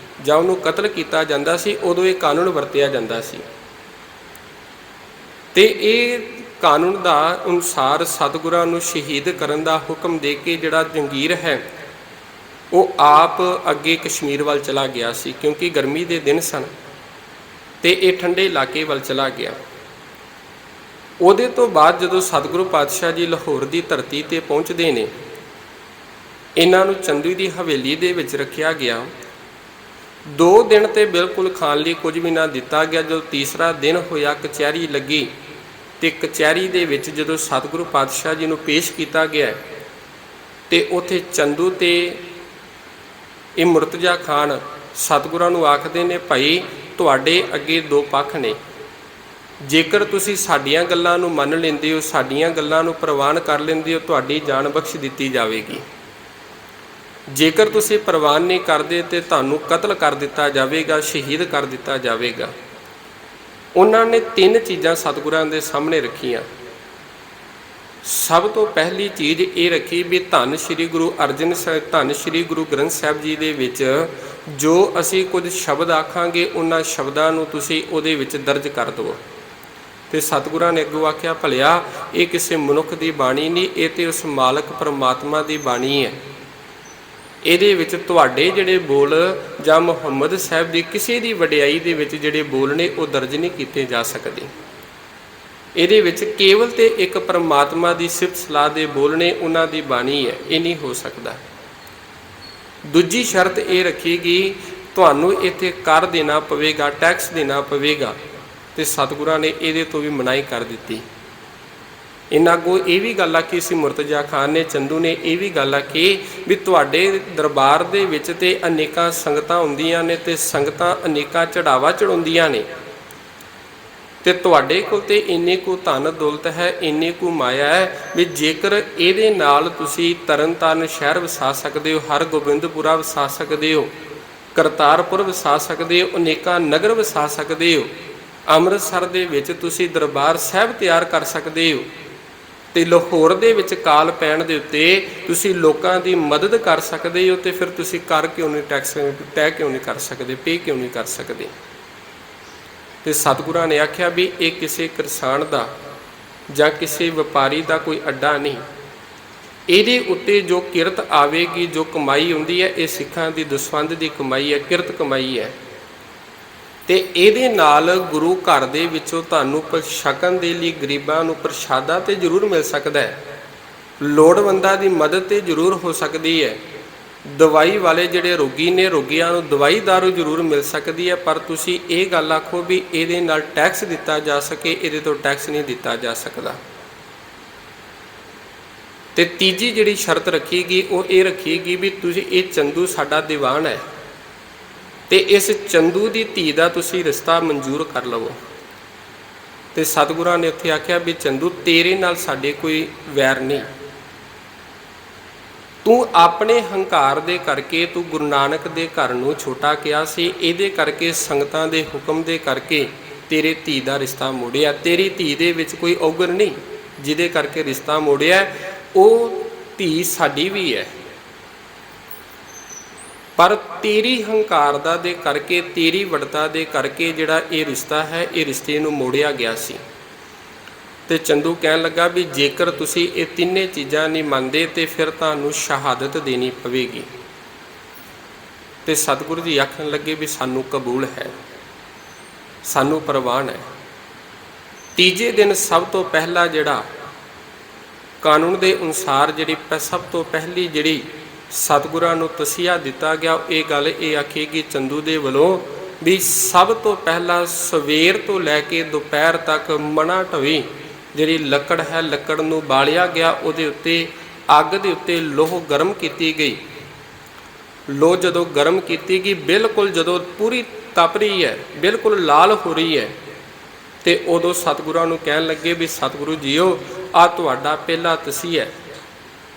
ਜਾਂ ਉਹਨੂੰ ਕਤਲ ਕੀਤਾ ਜਾਂਦਾ ਸੀ, ਉਦੋਂ ਇਹ ਕਾਨੂੰਨ ਵਰਤਿਆ ਜਾਂਦਾ ਸੀ। ਤੇ ਇਹ ਕਾਨੂੰਨ ਦਾ ਅਨੁਸਾਰ ਸਤਿਗੁਰਾਂ ਨੂੰ ਸ਼ਹੀਦ ਕਰਨ ਦਾ ਹੁਕਮ ਦੇ ਕੇ ਜਿਹੜਾ ਜੰਗੀਰ ਹੈ ਉਹ ਆਪ ਅੱਗੇ ਕਸ਼ਮੀਰ ਵੱਲ ਚਲਾ ਗਿਆ ਸੀ, ਕਿਉਂਕਿ ਗਰਮੀ ਦੇ ਦਿਨ ਸਨ ਤੇ ਇਹ ਠੰਡੇ ਇਲਾਕੇ ਵੱਲ ਚਲਾ ਗਿਆ। ਉਹਦੇ ਤੋਂ ਬਾਅਦ ਜਦੋਂ ਸਤਿਗੁਰੂ ਪਾਤਸ਼ਾਹ ਜੀ ਲਾਹੌਰ ਦੀ ਧਰਤੀ ਤੇ ਪਹੁੰਚਦੇ ਨੇ, ਇਹਨਾਂ ਨੂੰ ਚੰਦੂ ਦੀ ਹਵੇਲੀ ਦੇ ਵਿੱਚ ਰੱਖਿਆ ਗਿਆ। 2 ਦਿਨ ਤੇ ਬਿਲਕੁਲ ਖਾਣ ਲਈ ਕੁਝ ਵੀ ਨਾ ਦਿੱਤਾ ਗਿਆ। ਜਦੋਂ ਤੀਸਰਾ ਦਿਨ ਹੋਇਆ, ਕਚਹਿਰੀ ਲੱਗੀ ਤੇ ਕਚਹਿਰੀ ਦੇ ਵਿੱਚ ਜਦੋਂ ਸਤਿਗੁਰੂ ਪਾਤਸ਼ਾਹ ਜੀ ਨੂੰ ਪੇਸ਼ ਕੀਤਾ ਗਿਆ ਤੇ ਉੱਥੇ ਚੰਦੂ ਤੇ ਇਹ ਮੁਰਤਜ਼ਾ ਖਾਨ ਸਤਿਗੁਰਾਂ ਨੂੰ ਆਖਦੇ ਨੇ, ਭਾਈ ਤੁਹਾਡੇ ਅੱਗੇ 2 ਪੱਖ ਨੇ, ਜੇਕਰ ਤੁਸੀਂ ਸਾਡੀਆਂ ਗੱਲਾਂ ਨੂੰ ਮੰਨ ਲੈਂਦੇ ਹੋ, ਸਾਡੀਆਂ ਗੱਲਾਂ ਨੂੰ ਪ੍ਰਵਾਨ ਕਰ ਲੈਂਦੇ ਹੋ, ਤੁਹਾਡੀ ਜਾਨ ਬਖਸ਼ ਦਿੱਤੀ ਜਾਵੇਗੀ। ਜੇਕਰ ਤੁਸੀਂ ਪ੍ਰਵਾਨ ਨਹੀਂ ਕਰਦੇ ਤੇ ਤੁਹਾਨੂੰ ਕਤਲ ਕਰ ਦਿੱਤਾ ਜਾਵੇਗਾ, ਸ਼ਹੀਦ ਕਰ ਦਿੱਤਾ ਜਾਵੇਗਾ। ਉਹਨਾਂ ਨੇ 3 ਚੀਜ਼ਾਂ ਸਤਿਗੁਰਾਂ ਦੇ ਸਾਹਮਣੇ ਰੱਖੀਆਂ। ਸਭ ਤੋਂ ਪਹਿਲੀ ਚੀਜ਼ ਇਹ ਰੱਖੀ ਵੀ ਧੰਨ ਸ਼੍ਰੀ ਗੁਰੂ ਅਰਜਨ ਸਾਹਿਬ, ਧੰਨ ਸ਼੍ਰੀ ਗੁਰੂ ਗ੍ਰੰਥ ਸਾਹਿਬ ਜੀ ਦੇ ਵਿੱਚ ਜੋ ਅਸੀਂ ਕੁਝ ਸ਼ਬਦ ਆਖਾਂਗੇ ਉਹਨਾਂ ਸ਼ਬਦਾਂ ਨੂੰ ਤੁਸੀਂ ਉਹਦੇ ਵਿੱਚ ਦਰਜ ਕਰ ਦਿਓ। ਤੇ ਸਤਿਗੁਰਾਂ ਨੇ ਅੱਗੋਂ ਆਖਿਆ, ਭਲਿਆ ਇਹ ਕਿਸੇ ਮਨੁੱਖ ਦੀ ਬਾਣੀ ਨਹੀਂ, ਇਹ ਤੇ ਉਸ ਮਾਲਕ ਪਰਮਾਤਮਾ ਦੀ ਬਾਣੀ ਹੈ। ਇਹਦੇ ਵਿੱਚ ਤੁਹਾਡੇ ਜਿਹੜੇ ਬੋਲ ਜਾਂ ਮੁਹੰਮਦ ਸਾਹਿਬ ਦੀ ਕਿਸੇ ਦੀ ਵਡਿਆਈ ਦੇ ਵਿੱਚ ਜਿਹੜੇ ਬੋਲ ਨੇ ਉਹ ਦਰਜ ਨਹੀਂ ਕੀਤੇ ਜਾ ਸਕਦੇ। ਇਹਦੇ ਵਿੱਚ ਕੇਵਲ ਤੇ ਇੱਕ ਪਰਮਾਤਮਾ ਦੀ ਸਿਫਤ ਸਲਾਹ ਦੇ ਬੋਲ ਨੇ, ਉਹਨਾਂ ਦੀ ਬਾਣੀ ਹੈ, ਇਹ ਨਹੀਂ ਹੋ ਸਕਦਾ। ਦੂਜੀ ਸ਼ਰਤ ਇਹ ਰੱਖੀਗੀ, ਤੁਹਾਨੂੰ ਇੱਥੇ ਕਰ ਦੇਣਾ ਪਵੇਗਾ, ਟੈਕਸ ਦੇਣਾ ਪਵੇਗਾ। ਤੇ ਸਤਿਗੁਰਾਂ ਨੇ ਇਹਦੇ ਤੋਂ ਵੀ ਮਨਾਹੀ ਕਰ ਦਿੱਤੀ। ਇਹਨਾਂ ਅੱਗੋਂ ਇਹ ਵੀ ਗੱਲ ਆਖੀ ਸੀ ਮੁਰਤਜ਼ਾ ਖਾਨ ਨੇ, ਚੰਦੂ ਨੇ ਇਹ ਵੀ ਗੱਲ ਆਖੀ ਵੀ ਤੁਹਾਡੇ ਦਰਬਾਰ ਦੇ ਵਿੱਚ ਤੇ ਅਨੇਕਾਂ ਸੰਗਤਾਂ ਹੁੰਦੀਆਂ ਨੇ ਤੇ ਸੰਗਤਾਂ ਅਨੇਕਾਂ ਚੜਾਵਾ ਚੜਾਉਂਦੀਆਂ ਨੇ ਤੇ ਤੁਹਾਡੇ ਕੋਲ ਤੇ ਇੰਨੇ ਕੁ ਧਨ ਦੌਲਤ ਹੈ, ਇੰਨੇ ਕੁ ਮਾਇਆ ਹੈ ਵੀ ਜੇਕਰ ਇਹਦੇ ਨਾਲ ਤੁਸੀਂ ਤਰਨਤਾਰਨ ਸ਼ਹਿਰ ਵਸਾ ਸਕਦੇ ਹੋ, ਹਰਗੋਬਿੰਦਪੁਰਾ ਵਸਾ ਸਕਦੇ ਹੋ, ਕਰਤਾਰਪੁਰ ਵਸਾ ਸਕਦੇ ਹੋ, ਅਨੇਕਾਂ ਨਗਰ ਵਸਾ ਸਕਦੇ ਹੋ, ਅੰਮ੍ਰਿਤਸਰ ਦੇ ਵਿੱਚ ਤੁਸੀਂ ਦਰਬਾਰ ਸਾਹਿਬ ਤਿਆਰ ਕਰ ਸਕਦੇ ਹੋ ਤੇ ਲਾਹੌਰ ਦੇ ਵਿੱਚ ਕਾਲ ਪੈਣ ਦੇ ਉੱਤੇ ਤੁਸੀਂ ਲੋਕਾਂ ਦੀ ਮਦਦ ਕਰ ਸਕਦੇ ਹੋ, ਤੇ ਫਿਰ ਤੁਸੀਂ ਕਰ ਕਿਉਂ ਨਹੀਂ, ਟੈਕਸ ਤੈਅ ਕਿਉਂ ਨਹੀਂ ਕਰ ਸਕਦੇ, ਪੇ ਕਿਉਂ ਨਹੀਂ ਕਰ ਸਕਦੇ। ਤੇ ਸਤਿਗੁਰਾਂ ਨੇ ਆਖਿਆ ਵੀ ਇਹ ਕਿਸੇ ਕਿਸਾਨ ਦਾ ਜਾਂ ਕਿਸੇ ਵਪਾਰੀ ਦਾ ਕੋਈ ਅੱਡਾ ਨਹੀਂ, ਇਹਦੇ ਉੱਤੇ ਜੋ ਕਿਰਤ ਆਵੇਗੀ, ਜੋ ਕਮਾਈ ਹੁੰਦੀ ਹੈ, ਇਹ ਸਿੱਖਾਂ ਦੀ ਦਸਵੰਧ ਦੀ ਕਮਾਈ ਹੈ, ਕਿਰਤ ਕਮਾਈ ਹੈ। ਤੇ ਇਹਦੇ ਨਾਲ ਗੁਰੂ ਘਰ ਦੇ ਵਿੱਚੋਂ ਤੁਹਾਨੂੰ ਛਕਣ ਦੇ ਲਈ ਗਰੀਬਾਂ ਨੂੰ ਪ੍ਰਸ਼ਾਦਾ ਤੇ ਜ਼ਰੂਰ ਮਿਲ ਸਕਦਾ ਹੈ, ਲੋੜਵੰਦਾਂ ਦੀ ਮਦਦ ਤੇ ਜ਼ਰੂਰ ਹੋ ਸਕਦੀ ਹੈ, ਦਵਾਈ ਵਾਲੇ ਜਿਹੜੇ ਰੋਗੀ ਨੇ ਰੋਗੀਆਂ ਨੂੰ ਦਵਾਈ ਦਾਰੂ ਜ਼ਰੂਰ ਮਿਲ ਸਕਦੀ ਹੈ, ਪਰ ਤੁਸੀਂ ਇਹ ਗੱਲ ਆਖੋ ਵੀ ਇਹਦੇ ਨਾਲ ਟੈਕਸ ਦਿੱਤਾ ਜਾ ਸਕੇ, ਇਹਦੇ ਤੋਂ ਟੈਕਸ ਨਹੀਂ ਦਿੱਤਾ ਜਾ ਸਕਦਾ। ਤੇ ਤੀਜੀ ਜਿਹੜੀ ਸ਼ਰਤ ਰੱਖੀਗੀ ਉਹ ਇਹ ਰੱਖੀਗੀ ਵੀ ਤੁਸੀਂ, ਇਹ ਚੰਦੂ ਸਾਡਾ ਦੀਵਾਨ ਹੈ ਤੇ ਇਸ ਚੰਦੂ ਦੀ ਧੀ ਦਾ ਤੁਸੀਂ ਰਿਸ਼ਤਾ ਮਨਜ਼ੂਰ ਕਰ ਲਵੋ। ਤੇ ਸਤਿਗੁਰਾਂ ਨੇ ਉੱਥੇ ਆਖਿਆ ਵੀ ਚੰਦੂ ਤੇਰੇ ਨਾਲ ਸਾਡੇ ਕੋਈ ਵੈਰ ਨਹੀਂ, ਤੂੰ ਆਪਣੇ ਹੰਕਾਰ ਦੇ ਕਰਕੇ ਤੂੰ ਗੁਰੂ ਨਾਨਕ ਦੇ ਘਰ ਨੂੰ ਛੋਟਾ ਕਿਹਾ ਸੀ, ਇਹਦੇ ਕਰਕੇ ਸੰਗਤਾਂ ਦੇ ਹੁਕਮ ਦੇ ਕਰਕੇ ਤੇਰੇ ਧੀ ਦਾ ਰਿਸ਼ਤਾ ਮੋੜਿਆ। ਤੇਰੀ ਧੀ ਦੇ ਵਿੱਚ ਕੋਈ ਔਗਰ ਨਹੀਂ ਜਿਹਦੇ ਕਰਕੇ ਰਿਸ਼ਤਾ ਮੋੜਿਆ, ਉਹ ਧੀ ਸਾਡੀ ਵੀ ਹੈ, ਪਰ ਤੇਰੀ ਹੰਕਾਰ ਦਾ ਦੇ ਕਰਕੇ, ਤੇਰੀ ਵੱਡਤਾ ਦੇ ਕਰਕੇ ਜਿਹੜਾ ਇਹ ਰਿਸ਼ਤਾ ਹੈ, ਇਹ ਰਿਸ਼ਤੇ ਨੂੰ ਮੋੜਿਆ ਗਿਆ ਸੀ। ਤੇ ਚੰਦੂ ਕਹਿਣ ਲੱਗਾ ਵੀ ਜੇਕਰ ਤੁਸੀਂ ਇਹ ਤਿੰਨੇ ਚੀਜ਼ਾਂ ਨਹੀਂ ਮੰਨਦੇ ਤੇ ਫਿਰ ਤੁਹਾਨੂੰ ਸ਼ਹਾਦਤ ਦੇਣੀ ਪਵੇਗੀ। ਤੇ ਸਤਿਗੁਰੂ ਜੀ ਆਖਣ ਲੱਗੇ ਵੀ ਸਾਨੂੰ ਕਬੂਲ ਹੈ, ਸਾਨੂੰ ਪ੍ਰਵਾਨ ਹੈ। ਤੀਜੇ ਦਿਨ ਸਭ ਤੋਂ ਪਹਿਲਾ ਜਿਹੜਾ ਕਾਨੂੰਨ ਦੇ ਅਨੁਸਾਰ ਜਿਹੜੀ ਸਭ ਤੋਂ ਪਹਿਲੀ ਜਿਹੜੀ ਸਤਿਗੁਰਾਂ ਨੂੰ ਤਸੀਹਾ ਦਿੱਤਾ ਗਿਆ ਇਹ ਗੱਲ ਇਹ ਆਖੇਗੀ ਚੰਦੂ ਦੇ ਵੱਲੋਂ ਵੀ ਸਭ ਤੋਂ ਪਹਿਲਾਂ ਸਵੇਰ ਤੋਂ ਲੈ ਕੇ ਦੁਪਹਿਰ ਤੱਕ ਮਣਾ ਢਵੀ ਜਿਹੜੀ ਲੱਕੜ ਹੈ, ਲੱਕੜ ਨੂੰ ਬਾਲਿਆ ਗਿਆ, ਉਹਦੇ ਉੱਤੇ ਅੱਗ ਦੇ ਉੱਤੇ ਲੋਹ ਗਰਮ ਕੀਤੀ ਗਈ। ਲੋਹ ਜਦੋਂ ਗਰਮ ਕੀਤੀ ਗਈ, ਬਿਲਕੁਲ ਜਦੋਂ ਪੂਰੀ ਤਪ ਰਹੀ ਹੈ, ਬਿਲਕੁਲ ਲਾਲ ਹੋ ਰਹੀ ਹੈ, ਤੇ ਉਦੋਂ ਸਤਿਗੁਰਾਂ ਨੂੰ ਕਹਿਣ ਲੱਗੇ ਵੀ ਸਤਿਗੁਰੂ ਜੀਓ ਆ ਤੁਹਾਡਾ ਪਹਿਲਾ ਤਸੀਹਾ ਹੈ,